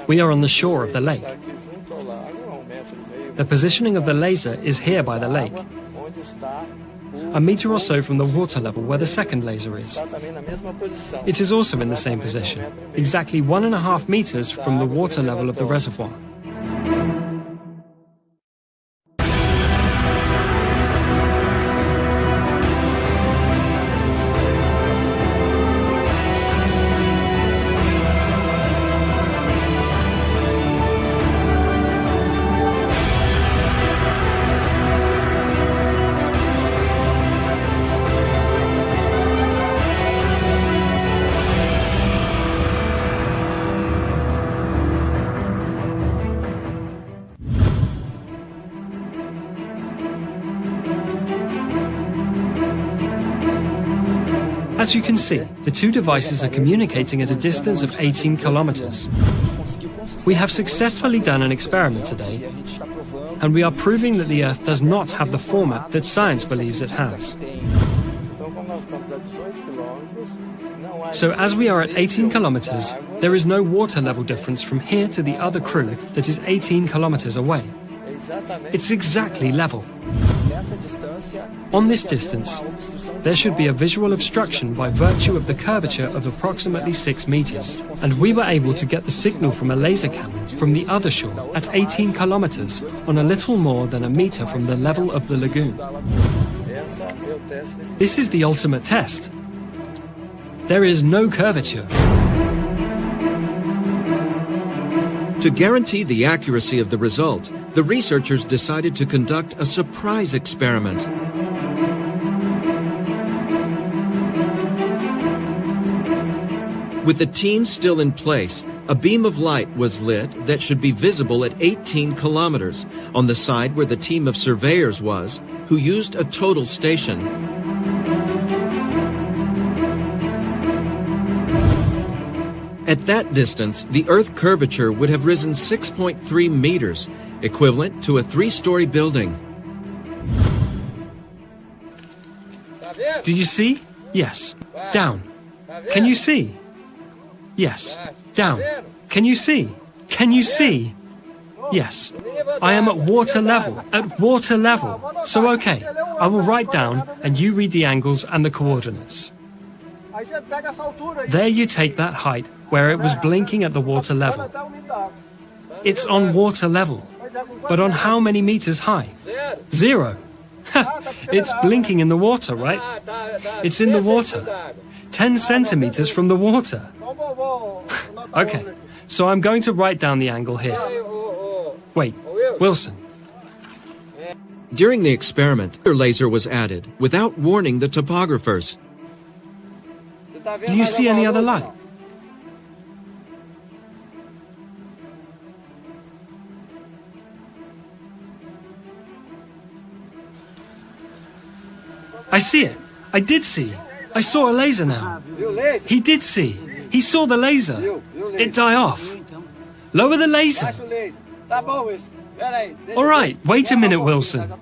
We are on the shore of the lake. The positioning of the laser is here by the lake, a meter or so from the water level where the second laser is. It is also in the same position, exactly 1.5 meters from the water level of the reservoir. As you can see, the two devices are communicating at a distance of 18 kilometers. We have successfully done an experiment today, and we are proving that the Earth does not have the format that science believes it has. So as we are at 18 kilometers, there is no water level difference from here to the other crew that is 18 kilometers away. It's exactly level. On this distance, there should be a visual obstruction by virtue of the curvature of approximately 6 meters, and we were able to get the signal from a laser cannon from the other shore at 18 kilometers on a little more than a meter from the level of the lagoon. This is the ultimate test. There is no curvature.
To guarantee the accuracy of the result, the researchers decided to conduct a surprise experiment. With the team still in place, a beam of light was lit that should be visible at 18 kilometers on the side where the team of surveyors was, who used a total station. At that distance, the Earth curvature would have risen 6.3 meters, equivalent to a 3-story building.
Do you see? Yes. Down. Can you see? Yes. Down. Can you see? Can you see? Yes. I am at water level. At water level. So okay, I will write down and you read the angles and the coordinates. There you take that height where it was blinking at the water level. It's on water level. But on how many meters high? 0. It's blinking in the water, right? It's in the water. 10 centimeters from the water. Okay, so I'm going to write down the angle here. Wait, Wilson.
During the experiment, a laser was added without warning the topographers.
Do you see any other light? I see it. I did see. I saw a laser now. He did see. He saw the laser. It die off. Lower the laser. All right, wait a minute, Wilson.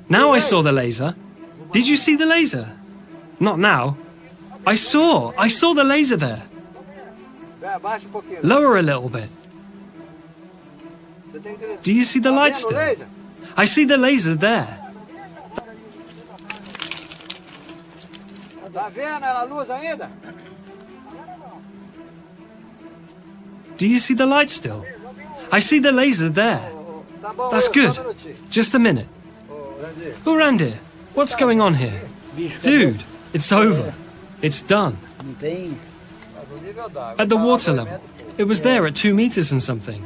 Now I saw the laser. Did you see the laser? Not now. I saw the laser there. Lower a little bit. Do you see the light still? I see the laser there. Do you see the light still? I see the laser there. That's good. Just a minute. Oh, Randy, what's going on here? Dude, it's over. It's done. At the water level. It was there at 2 meters and something.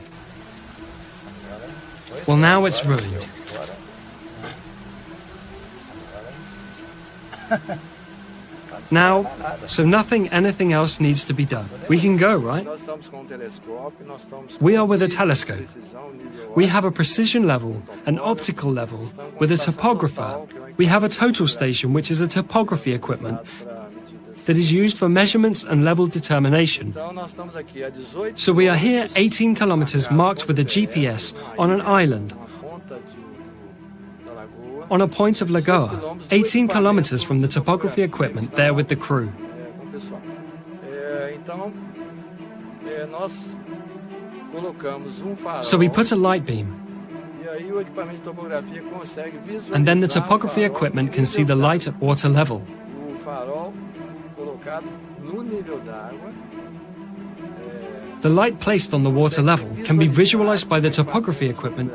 Well, now it's ruined. Now, so anything else needs to be done. We can go, right? We are with a telescope. We have a precision level, an optical level, with a topographer. We have a total station, which is a topography equipment that is used for measurements and level determination. So we are here 18 kilometers marked with a GPS on an island, on a point of Lagoa, 18 kilometers from the topography equipment there with the crew. So we put a light beam, and then the topography equipment can see the light at water level. The light placed on the water level can be visualized by the topography equipment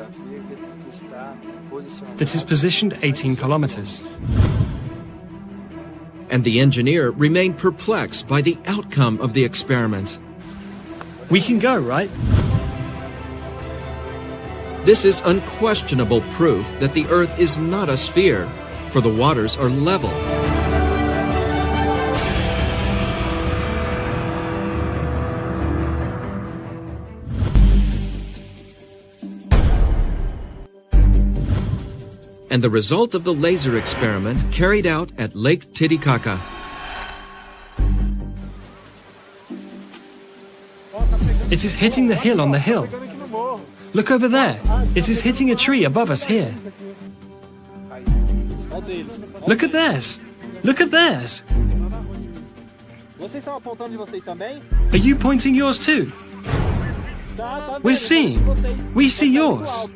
that is positioned 18 kilometers.
And the engineer remained perplexed by the outcome of the experiment.
We can go, right?
This is unquestionable proof that the Earth is not a sphere, for the waters are level. and the result of the laser experiment carried out at Lake Titicaca.
It is hitting the hill on the hill. Look over there. It is hitting a tree above us here. Look at theirs. Look at theirs. Are you pointing yours too? We're seeing. We see yours.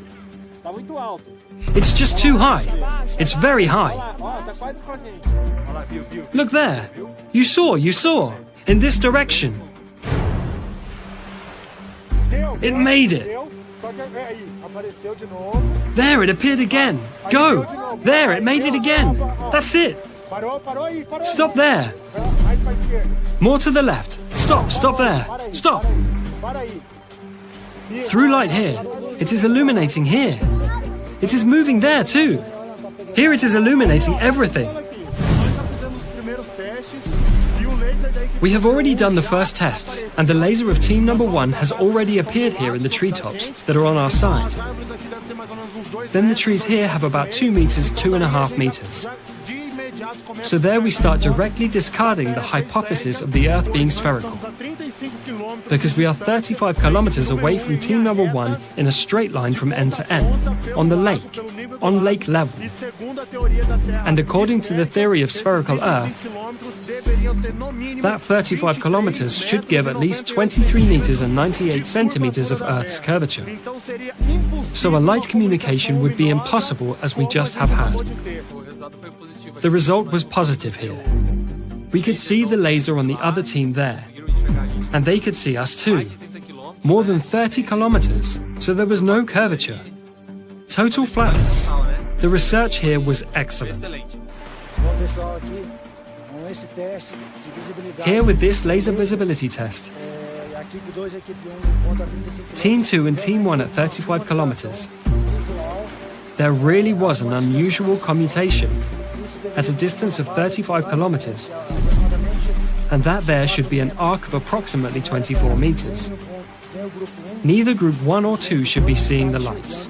It's just too high. It's very high. Look there. You saw. In this direction. It made it. There, it appeared again. Go. There, it made it again. That's it. Stop there. More to the left. Stop there. Stop. Through light here. It is illuminating here. It is moving there too. Here it is illuminating everything. We have already done the first tests, and the laser of team number 1 has already appeared here in the treetops that are on our side. Then the trees here have about 2 meters, 2.5 meters. So there we start directly discarding the hypothesis of the Earth being spherical. Because we are 35 kilometers away from team number 1 in a straight line from end to end, on the lake, on lake level. And according to the theory of spherical Earth, that 35 kilometers should give at least 23 meters and 98 centimeters of Earth's curvature. So a light communication would be impossible as we just have had. The result was positive here. We could see the laser on the other team there, and they could see us too. More than 30 kilometers, so there was no curvature. Total flatness. The research here was excellent. Here with this laser visibility test, Team 2 and Team 1 at 35 kilometers. There really was an unusual commutation at a distance of 35 kilometers, and that there should be an arc of approximately 24 meters. Neither Group 1 or 2 should be seeing the lights.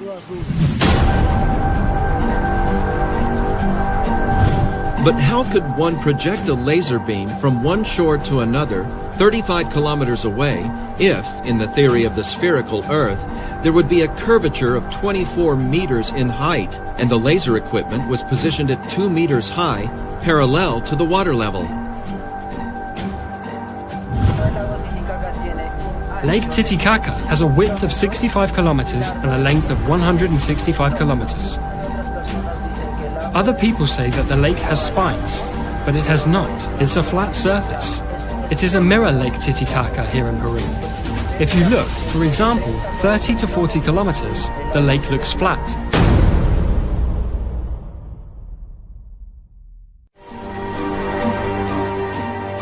But how could one project a laser beam from one shore to another, 35 kilometers away, if, in the theory of the spherical Earth, there would be a curvature of 24 meters in height, and the laser equipment was positioned at 2 meters high, parallel to the water level?
Lake Titicaca has a width of 65 kilometers and a length of 165 kilometers. Other people say that the lake has spines, but it has not. It's a flat surface. It is a mirror Lake Titicaca here in Peru. If you look, for example, 30 to 40 kilometers, the lake looks flat.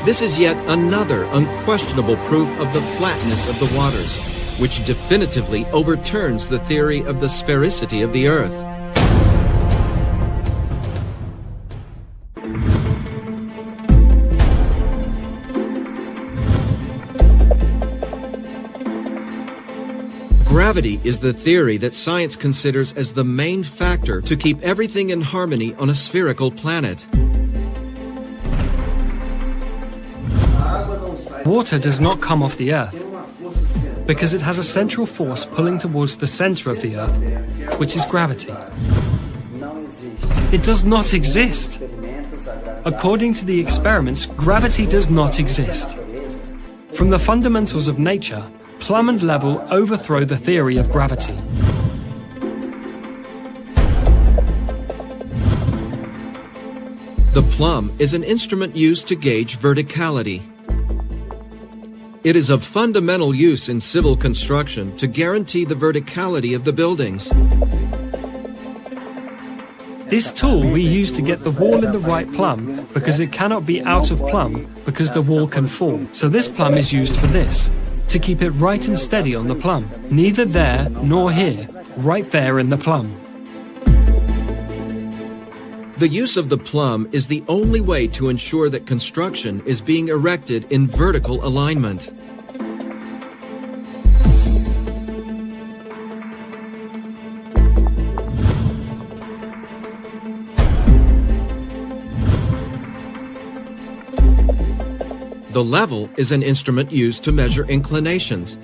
This is yet another unquestionable proof of the flatness of the waters, which definitively overturns the theory of the sphericity of the Earth. Gravity is the theory that science considers as the main factor to keep everything in harmony on a spherical planet.
Water does not come off the Earth because it has a central force pulling towards the center of the Earth, which is gravity. It does not exist. According to the experiments, gravity does not exist. From the fundamentals of nature, Plumb and Level overthrow the theory of gravity.
The plumb is an instrument used to gauge verticality. It is of fundamental use in civil construction to guarantee the verticality of the buildings.
This tool we use to get the wall in the right plumb because it cannot be out of plumb because the wall can fall. So this plumb is used for this, to keep it right and steady on the plumb. Neither there nor here, right there in the plumb.
The use of the plumb is the only way to ensure that construction is being erected in vertical alignment. The level is an instrument used to measure inclinations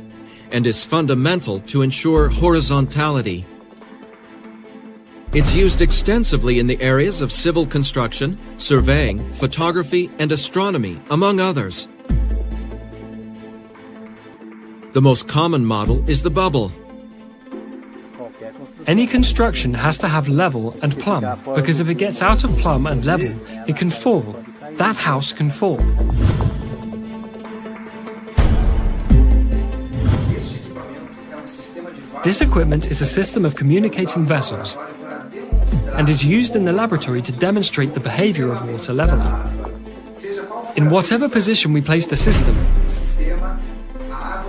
and is fundamental to ensure horizontality. It's used extensively in the areas of civil construction, surveying, photography, and astronomy, among others. The most common model is the bubble.
Any construction has to have level and plumb, because if it gets out of plumb and level, it can fall. That house can fall. This equipment is a system of communicating vessels and is used in the laboratory to demonstrate the behavior of water leveling. In whatever position we place the system,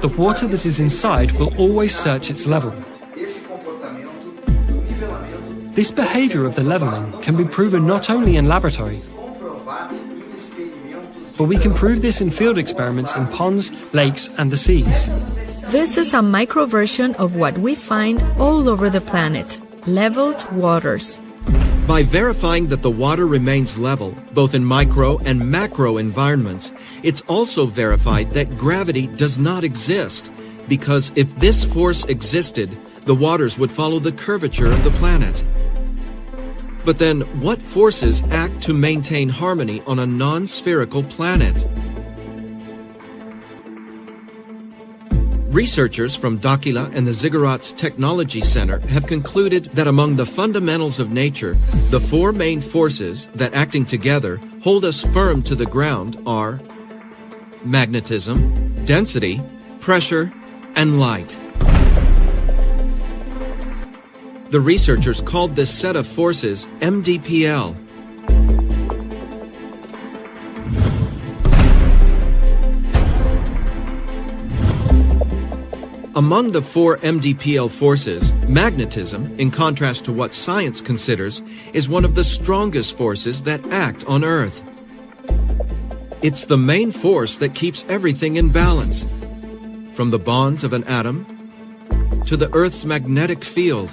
the water that is inside will always search its level. This behavior of the leveling can be proven not only in laboratory, but we can prove this in field experiments in ponds, lakes, and the seas.
This is a micro version of what we find all over the planet, leveled waters.
By verifying that the water remains level, both in micro and macro environments, it's also verified that gravity does not exist, because if this force existed, the waters would follow the curvature of the planet. But then, what forces act to maintain harmony on a non-spherical planet? Researchers from Dakila and the Ziggurats Technology Center have concluded that among the fundamentals of nature, the four main forces that, acting together, hold us firm to the ground are magnetism, density, pressure, and light. The researchers called this set of forces MDPL. Among the four MDPL forces, magnetism, in contrast to what science considers, is one of the strongest forces that act on Earth. It's the main force that keeps everything in balance, from the bonds of an atom to the Earth's magnetic field.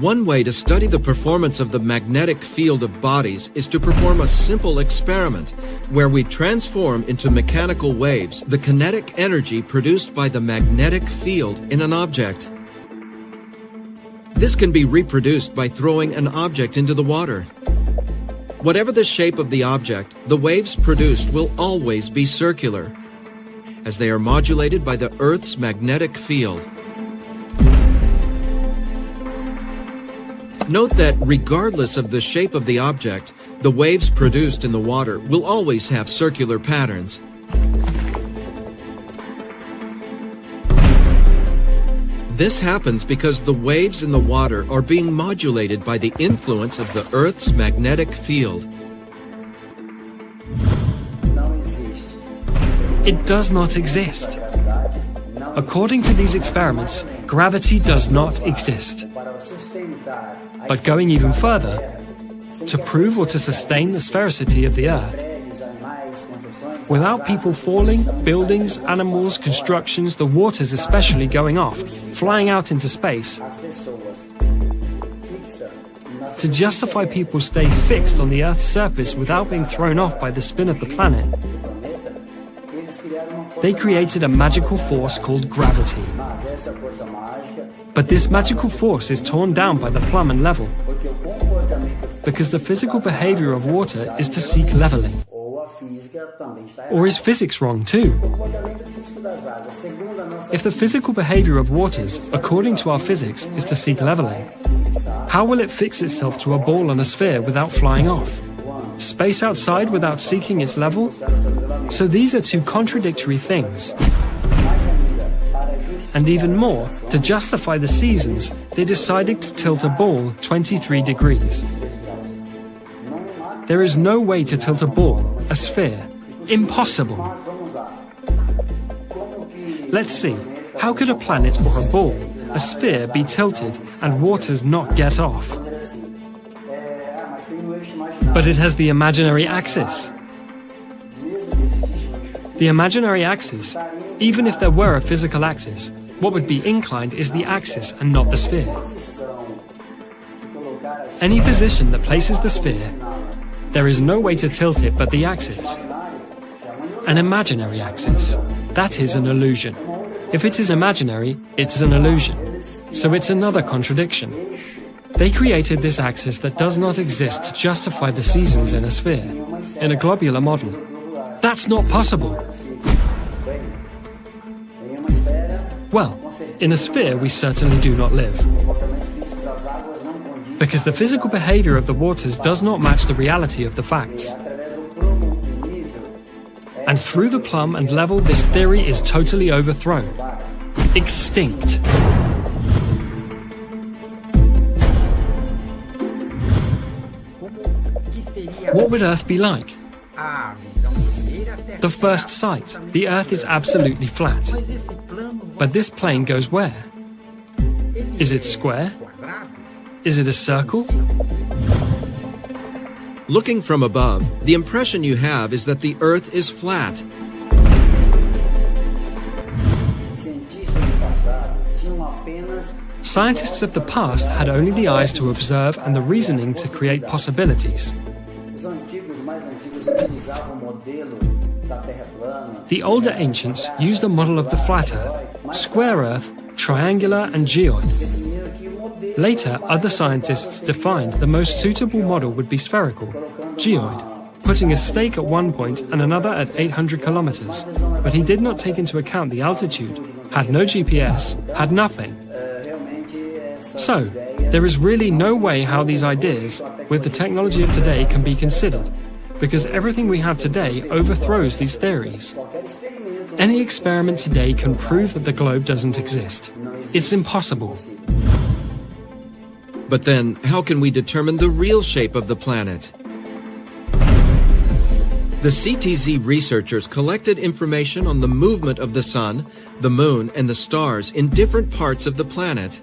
One way to study the performance of the magnetic field of bodies is to perform a simple experiment where we transform into mechanical waves the kinetic energy produced by the magnetic field in an object. This can be reproduced by throwing an object into the water. Whatever the shape of the object, the waves produced will always be circular, as they are modulated by the Earth's magnetic field. Note that regardless of the shape of the object, the waves produced in the water will always have circular patterns. This happens because the waves in the water are being modulated by the influence of the Earth's magnetic field.
It does not exist. According to these experiments, gravity does not exist. But going even further, to prove or to sustain the sphericity of the Earth, without people falling, buildings, animals, constructions, the waters especially going off, flying out into space, to justify people stay fixed on the Earth's surface without being thrown off by the spin of the planet, they created a magical force called gravity. But this magical force is torn down by the plumb and level, because the physical behavior of water is to seek leveling. Or is physics wrong too? If the physical behavior of waters, according to our physics, is to seek leveling, how will it fix itself to a ball on a sphere without flying off? Space outside without seeking its level? So these are two contradictory things. And even more, to justify the seasons, they decided to tilt a ball 23 degrees. There is no way to tilt a ball, a sphere. Impossible. Let's see, how could a planet or a ball, a sphere, be tilted and waters not get off? But it has the imaginary axis. The imaginary axis, even if there were a physical axis, What would be inclined is the axis and not the sphere. Any position that places the sphere, there is no way to tilt it but the axis. An imaginary axis. That is an illusion. If it is imaginary, it's an illusion. So it's another contradiction. They created this axis that does not exist to justify the seasons in a sphere, in a globular model. That's not possible. Well, in a sphere we certainly do not live. Because the physical behavior of the waters does not match the reality of the facts. And through the plumb and level, this theory is totally overthrown. Extinct. What would Earth be like? The first sight, the Earth is absolutely flat. But this plane goes where? Is it square? Is it a circle?
Looking from above, the impression you have is that the Earth is flat.
Scientists of the past had only the eyes to observe and the reasoning to create possibilities. The older ancients used a model of the flat Earth, square Earth, triangular and geoid. Later, other scientists defined the most suitable model would be spherical, geoid, putting a stake at one point and another at 800 kilometers. But he did not take into account the altitude, had no GPS, had nothing. So, there is really no way how these ideas, with the technology of today, can be considered, because everything we have today overthrows these theories. Any experiment today can prove that the globe doesn't exist. It's impossible.
But then, how can we determine the real shape of the planet? The CTZ researchers collected information on the movement of the sun, the moon, and the stars in different parts of the planet.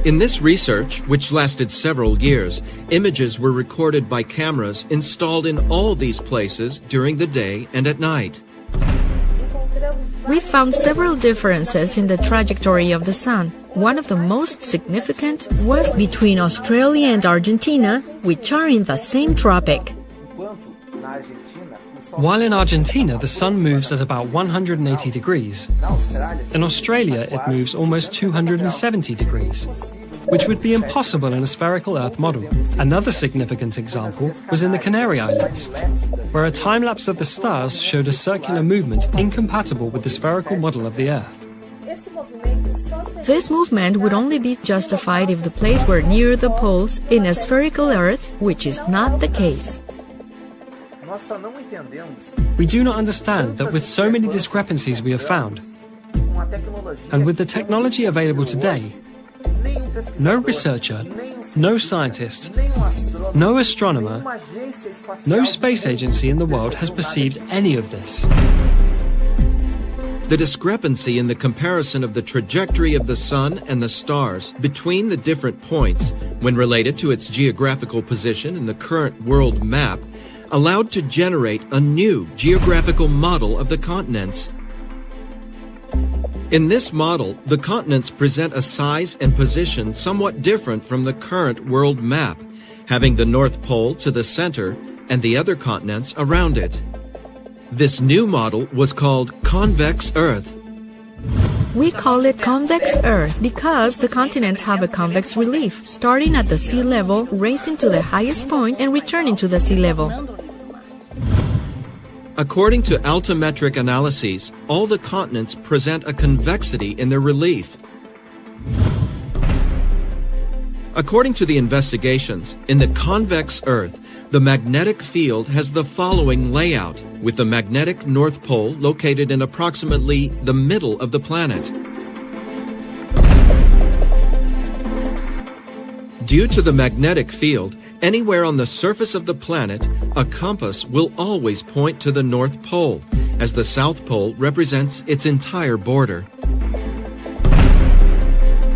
In this research, which lasted several years, images were recorded by cameras installed in all these places during the day and at night.
We found several differences in the trajectory of the sun. One of the most significant was between Australia and Argentina, which are in the same tropic.
While in Argentina the sun moves at about 180 degrees, in Australia it moves almost 270 degrees, which would be impossible in a spherical Earth model. Another significant example was in the Canary Islands, where a time-lapse of the stars showed a circular movement incompatible with the spherical model of the Earth.
This movement would only be justified if the place were near the poles in a spherical Earth, which is not the case.
We do not understand that with so many discrepancies we have found, and with the technology available today, no researcher, no scientist, no astronomer, no space agency in the world has perceived any of this.
The discrepancy in the comparison of the trajectory of the sun and the stars between the different points, when related to its geographical position in the current world map, allowed to generate a new geographical model of the continents. In this model, the continents present a size and position somewhat different from the current world map, having the North Pole to the center and the other continents around it. This new model was called convex Earth.
We call it convex Earth because the continents have a convex relief, starting at the sea level, rising to the highest point, and returning to the sea level.
According to altimetric analyses, all the continents present a convexity in their relief. According to the investigations, in the convex Earth, the magnetic field has the following layout, with the magnetic North Pole located in approximately the middle of the planet. Due to the magnetic field, anywhere on the surface of the planet, a compass will always point to the North Pole, as the South Pole represents its entire border.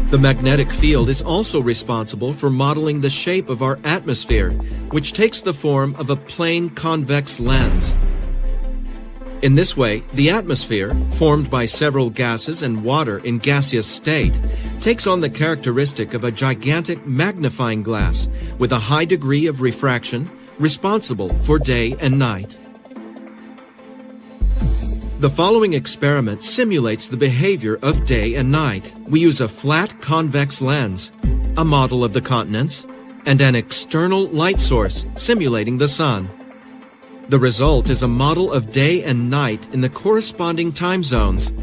The magnetic field is also responsible for modeling the shape of our atmosphere, which takes the form of a plane convex lens. In this way, the atmosphere, formed by several gases and water in gaseous state, takes on the characteristic of a gigantic magnifying glass with a high degree of refraction, responsible for day and night. The following experiment simulates the behavior of day and night. We use a flat convex lens, a model of the continents, and an external light source simulating the sun. The result is a model of day and night in the corresponding time zones.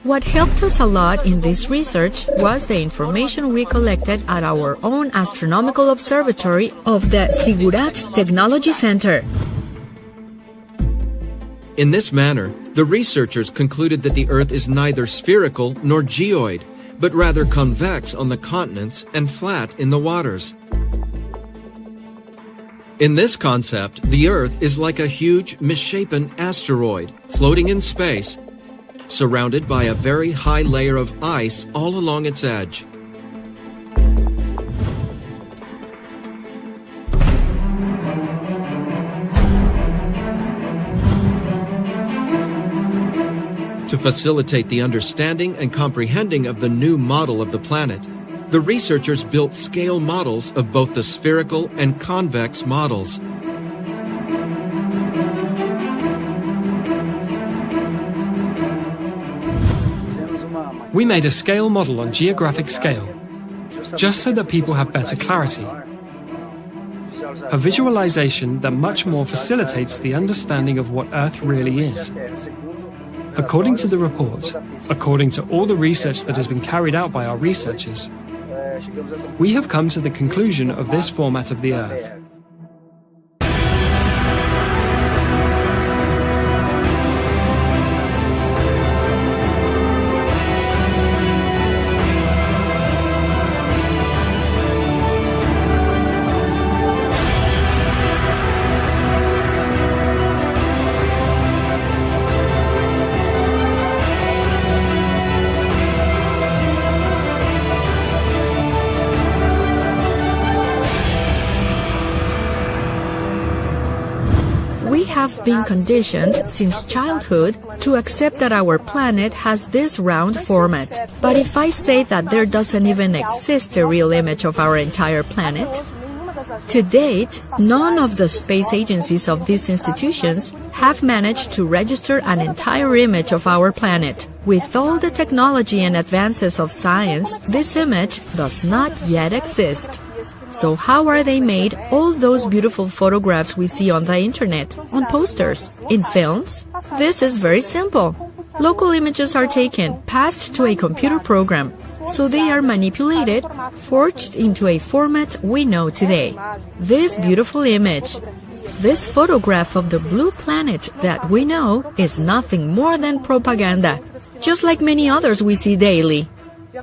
What helped us a lot in this research was the information we collected at our own astronomical observatory of the Ziggurat's Technology Center.
In this manner, the researchers concluded that the Earth is neither spherical nor geoid, but rather convex on the continents and flat in the waters. In this concept, the Earth is like a huge, misshapen asteroid floating in space, surrounded by a very high layer of ice all along its edge. To facilitate the understanding and comprehending of the new model of the planet, the researchers built scale models of both the spherical and convex models.
We made a scale model on geographic scale, just so that people have better clarity. A visualization that much more facilitates the understanding of what Earth really is. According to the report, according to all the research that has been carried out by our researchers, we have come to the conclusion of this format of the Earth.
We have been conditioned since childhood to accept that our planet has this round format. But if I say that there doesn't even exist a real image of our entire planet, to date, none of the space agencies of these institutions have managed to register an entire image of our planet. With all the technology and advances of science, this image does not yet exist. So how are they made, all those beautiful photographs we see on the internet, on posters, in films? This is very simple. Local images are taken, passed to a computer program, so they are manipulated, forged into a format we know today. This beautiful image, this photograph of the blue planet that we know, is nothing more than propaganda, just like many others we see daily.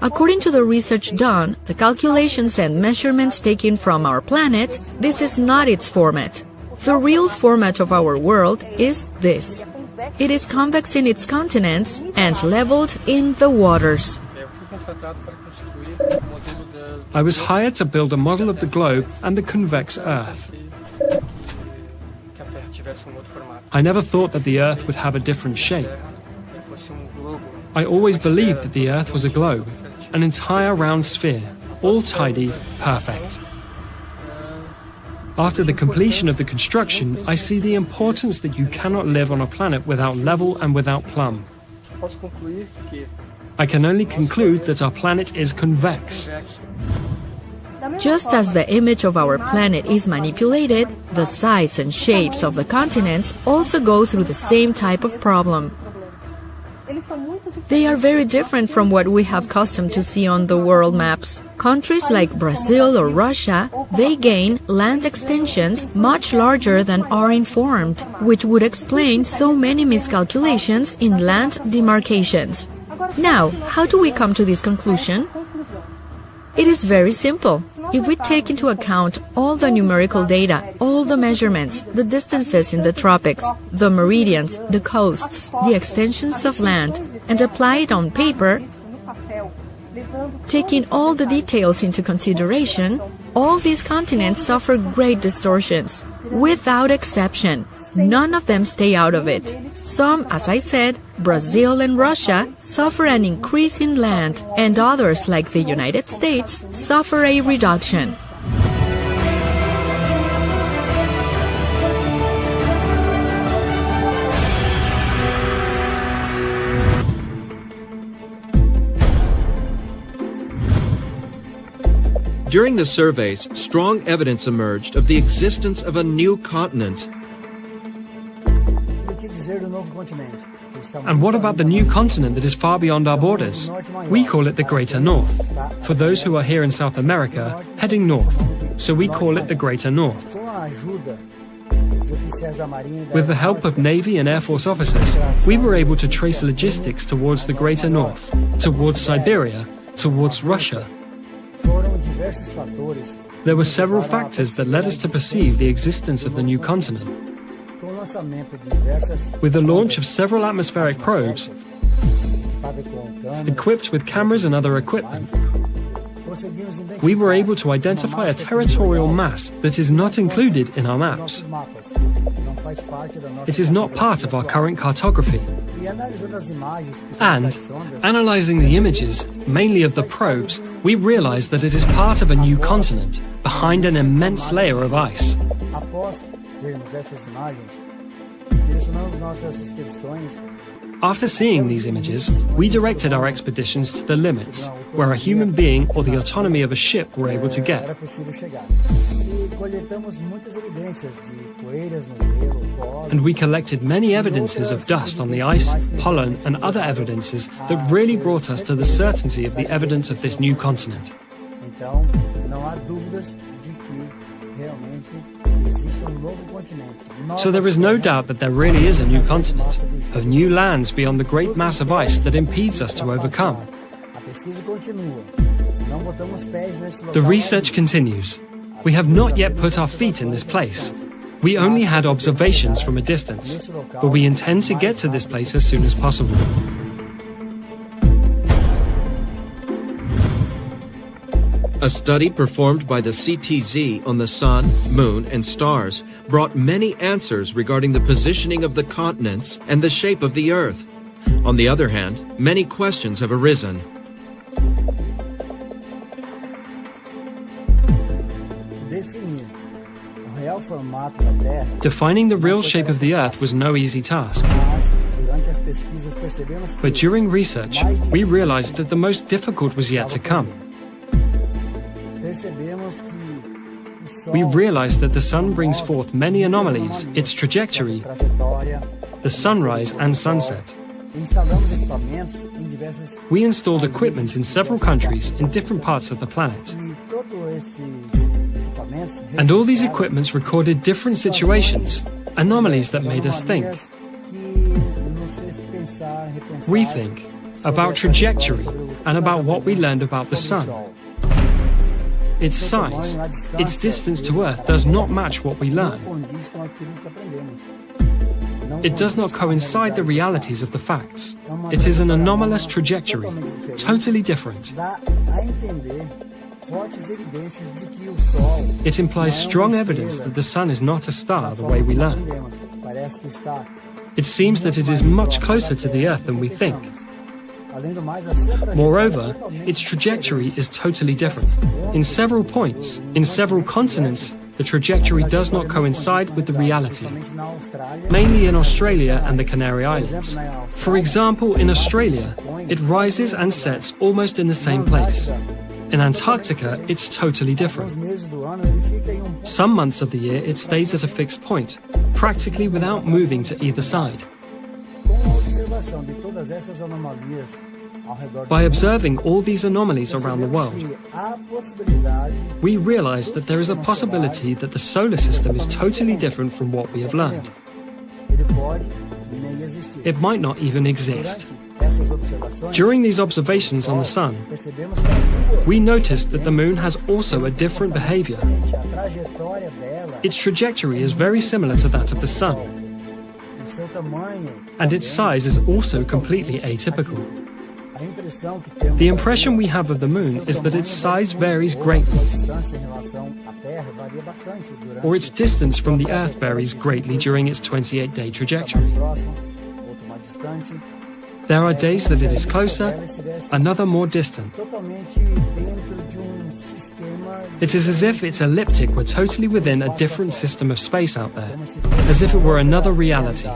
According to the research done, the calculations and measurements taken from our planet, this is not its format. The real format of our world is this. It is convex in its continents and leveled in the waters.
I was hired to build a model of the globe and the convex Earth. I never thought that the Earth would have a different shape. I always believed that the Earth was a globe, an entire round sphere, all tidy, perfect. After the completion of the construction, I see the importance that you cannot live on a planet without level and without plumb. I can only conclude that our planet is convex.
Just as the image of our planet is manipulated, the size and shapes of the continents also go through the same type of problem. They are very different from what we have custom to see on the world maps. Countries like Brazil or Russia, they gain land extensions much larger than are informed, which would explain so many miscalculations in land demarcations. Now, how do we come to this conclusion? It is very simple. If we take into account all the numerical data, all the measurements, the distances in the tropics, the meridians, the coasts, the extensions of land, and apply it on paper, taking all the details into consideration, all these continents suffer great distortions, without exception. none of them stay out of it. Some, as I said, Brazil and Russia, suffer an increase in land, and others, like the United States, suffer a reduction.
During the surveys, strong evidence emerged of the existence of a new continent.
And what about the new continent that is far beyond our borders? We call it the Greater North. For those who are here in South America, heading north, so we call it the Greater North. With the help of Navy and Air Force officers, we were able to trace logistics towards the Greater North, towards Siberia, towards Russia. There were several factors that led us to perceive the existence of the new continent. With the launch of several atmospheric probes, equipped with cameras and other equipment, we were able to identify a territorial mass that is not included in our maps. It is not part of our current cartography. And, analyzing the images, mainly of the probes, we realized that it is part of a new continent, behind an immense layer of ice. After seeing these images, we directed our expeditions to the limits, where a human being or the autonomy of a ship were able to get. And we collected many evidences of dust on the ice, pollen, and other evidences that really brought us to the certainty of the evidence of this new continent. So there is no doubt that there really is a new continent, of new lands beyond the great mass of ice that impedes us to overcome. The research continues. We have not yet put our feet in this place. We only had observations from a distance, but we intend to get to this place as soon as possible.
A study performed by the CTZ on the Sun, Moon, and stars brought many answers regarding the positioning of the continents and the shape of the Earth. On the other hand, many questions have arisen.
Defining the real shape of the Earth was no easy task. But during research, we realized that the most difficult was yet to come. We realized that the Sun brings forth many anomalies, its trajectory, the sunrise and sunset. We installed equipment in several countries in different parts of the planet. And all these equipments recorded different situations, anomalies that made us think, rethink, about trajectory and about what we learned about the Sun. Its size, its distance to Earth does not match what we learn. It does not coincide the realities of the facts. It is an anomalous trajectory, totally different. It implies strong evidence that the Sun is not a star the way we learn. It seems that it is much closer to the Earth than we think. Moreover, its trajectory is totally different. In several points, in several continents, the trajectory does not coincide with the reality, mainly in Australia and the Canary Islands. For example, in Australia, it rises and sets almost in the same place. In Antarctica, it's totally different. Some months of the year, it stays at a fixed point, practically without moving to either side. By observing all these anomalies around the world, we realize that there is a possibility that the solar system is totally different from what we have learned. It might not even exist. During these observations on the Sun, we noticed that the Moon has also a different behavior. Its trajectory is very similar to that of the Sun, and its size is also completely atypical. The impression we have of the moon is that its size varies greatly, or its distance from the Earth varies greatly during its 28-day trajectory. There are days that it is closer, another more distant. It is as if its elliptic were totally within a different system of space out there, as if it were another reality.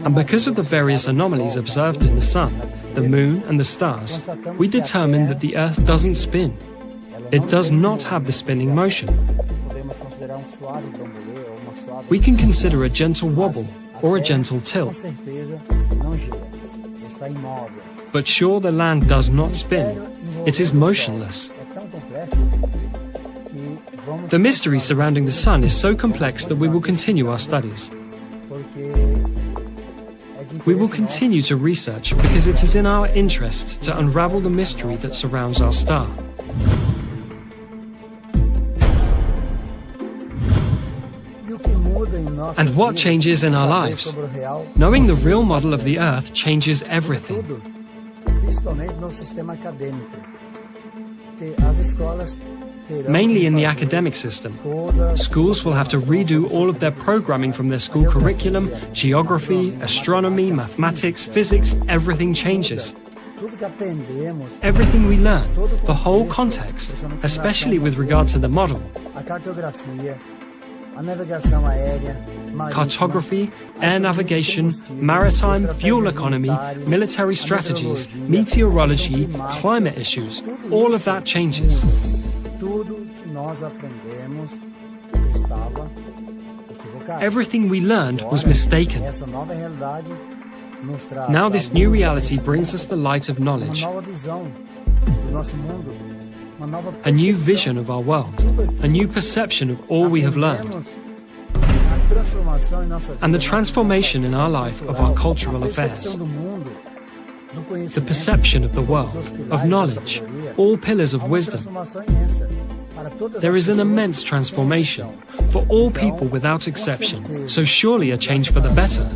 And because of the various anomalies observed in the Sun, the Moon and the stars, we determined that the Earth doesn't spin. It does not have the spinning motion. We can consider a gentle wobble or a gentle tilt. But sure, the land does not spin. It is motionless. The mystery surrounding the Sun is so complex that we will continue our studies. We will continue to research because it is in our interest to unravel the mystery that surrounds our star. And what changes in our lives? Knowing the real model of the Earth changes everything. Mainly in the academic system. Schools will have to redo all of their programming from their school curriculum, geography, astronomy, mathematics, physics, everything changes. Everything we learn, the whole context, especially with regard to the model. Cartography, air navigation, maritime, fuel economy, military strategies, meteorology, climate issues, all of that changes. Everything we learned was mistaken. Now this new reality brings us the light of knowledge, a new vision of our world, a new perception of all we have learned, and the transformation in our life of our cultural affairs. The perception of the world, of knowledge, all pillars of wisdom. There is an immense transformation for all people without exception, so surely a change for the better.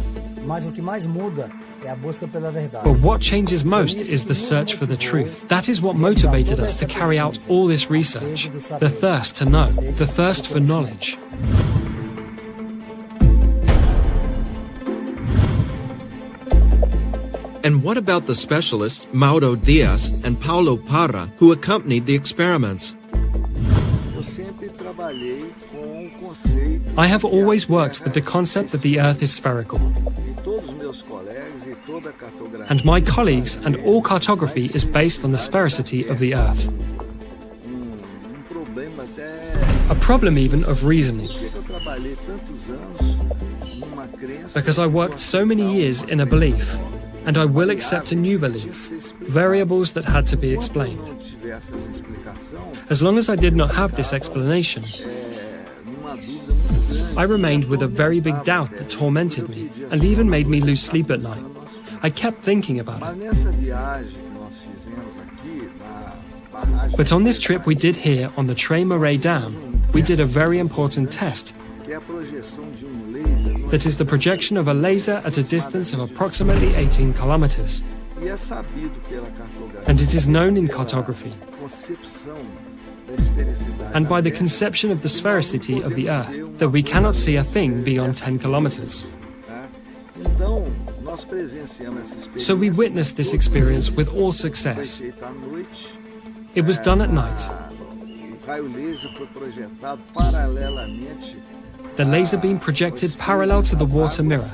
But what changes most is the search for the truth. That is what motivated us to carry out all this research. The thirst to know, the thirst for knowledge.
And what about the specialists Mauro Diaz and Paulo Parra who accompanied the experiments?
I have always worked with the concept that the Earth is spherical. And my colleagues and all cartography is based on the sphericity of the Earth. A problem even of reasoning. Because I worked so many years in a belief, and I will accept a new belief, variables that had to be explained. As long as I did not have this explanation, I remained with a very big doubt that tormented me and even made me lose sleep at night. I kept thinking about it. But on this trip we did here on the Trem Array Dam, we did a very important test. That is the projection of a laser at a distance of approximately 18 kilometers. And it is known in cartography and by the conception of the sphericity of the Earth that we cannot see a thing beyond 10 kilometers. So we witnessed this experience with all success. It was done at night. The laser beam projected parallel to the water mirror.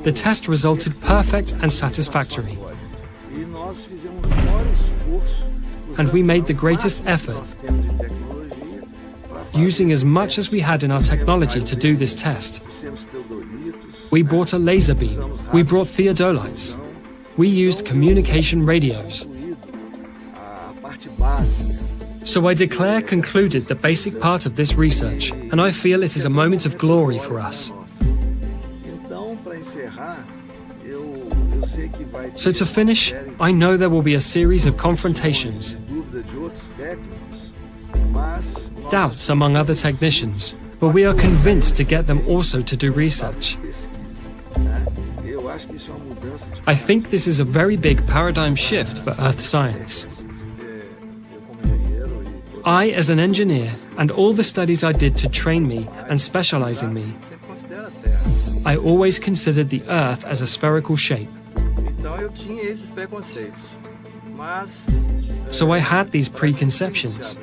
The test resulted perfect and satisfactory. And we made the greatest effort, using as much as we had in our technology to do this test. We brought a laser beam, we brought theodolites, we used communication radios. So I declare concluded the basic part of this research, and I feel it is a moment of glory for us. So to finish, I know there will be a series of confrontations, doubts among other technicians, but we are convinced to get them also to do research. I think this is a very big paradigm shift for Earth science. I, as an engineer, and all the studies I did to train me and specialize in me, I always considered the Earth as a spherical shape. So I had these preconceptions.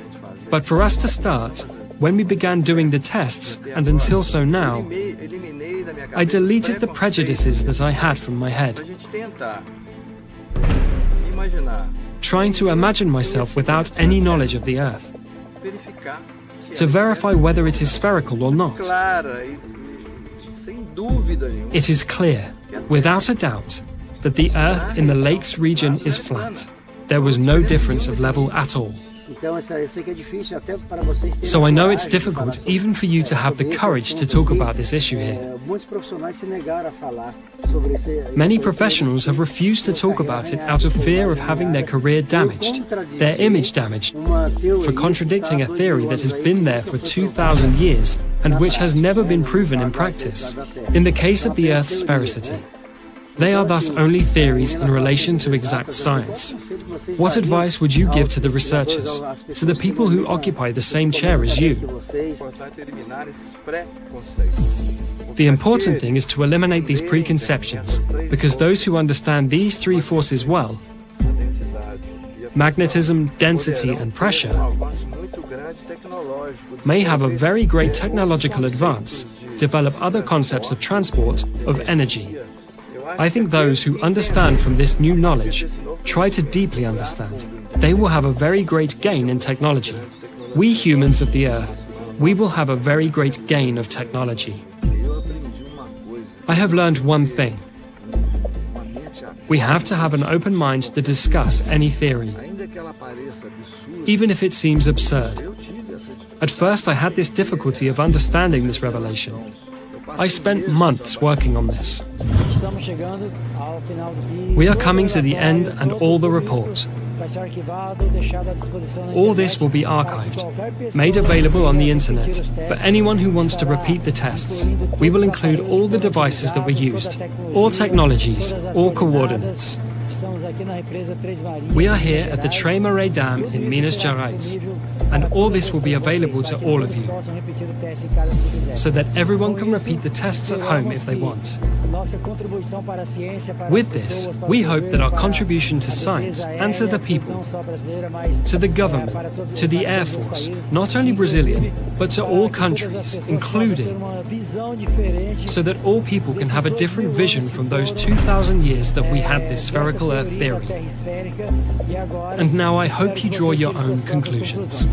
But for us to start, when we began doing the tests, and until so now, I deleted the prejudices that I had from my head, trying to imagine myself without any knowledge of the Earth, to verify whether it is spherical or not. It is clear, without a doubt, that the Earth in the lakes region is flat. There was no difference of level at all. So I know it's difficult even for you to have the courage to talk about this issue here. Many professionals have refused to talk about it out of fear of having their career damaged, their image damaged, for contradicting a theory that has been there for 2,000 years and which has never been proven in practice, in the case of the Earth's sphericity. They are thus only theories in relation to exact science. What advice would you give to the researchers, to the people who occupy the same chair as you? The important thing is to eliminate these preconceptions, because those who understand these three forces well, magnetism, density, and pressure, may have a very great technological advance, develop other concepts of transport, of energy. I think those who understand from this new knowledge, try to deeply understand, they will have a very great gain in technology. We humans of the Earth, we will have a very great gain of technology. I have learned one thing. We have to have an open mind to discuss any theory, even if it seems absurd. At first I had this difficulty of understanding this revelation. I spent months working on this. We are coming to the end and all the report. All this will be archived, made available on the internet, for anyone who wants to repeat the tests. We will include all the devices that were used, all technologies, all coordinates. We are here at the Três Marias Dam in Minas Gerais, and all this will be available to all of you, so that everyone can repeat the tests at home if they want. With this, we hope that our contribution to science and to the people, to the government, to the Air Force, not only Brazilian, but to all countries, including, so that all people can have a different vision from those 2,000 years that we had this spherical Earth theory. And now I hope you draw your own conclusions.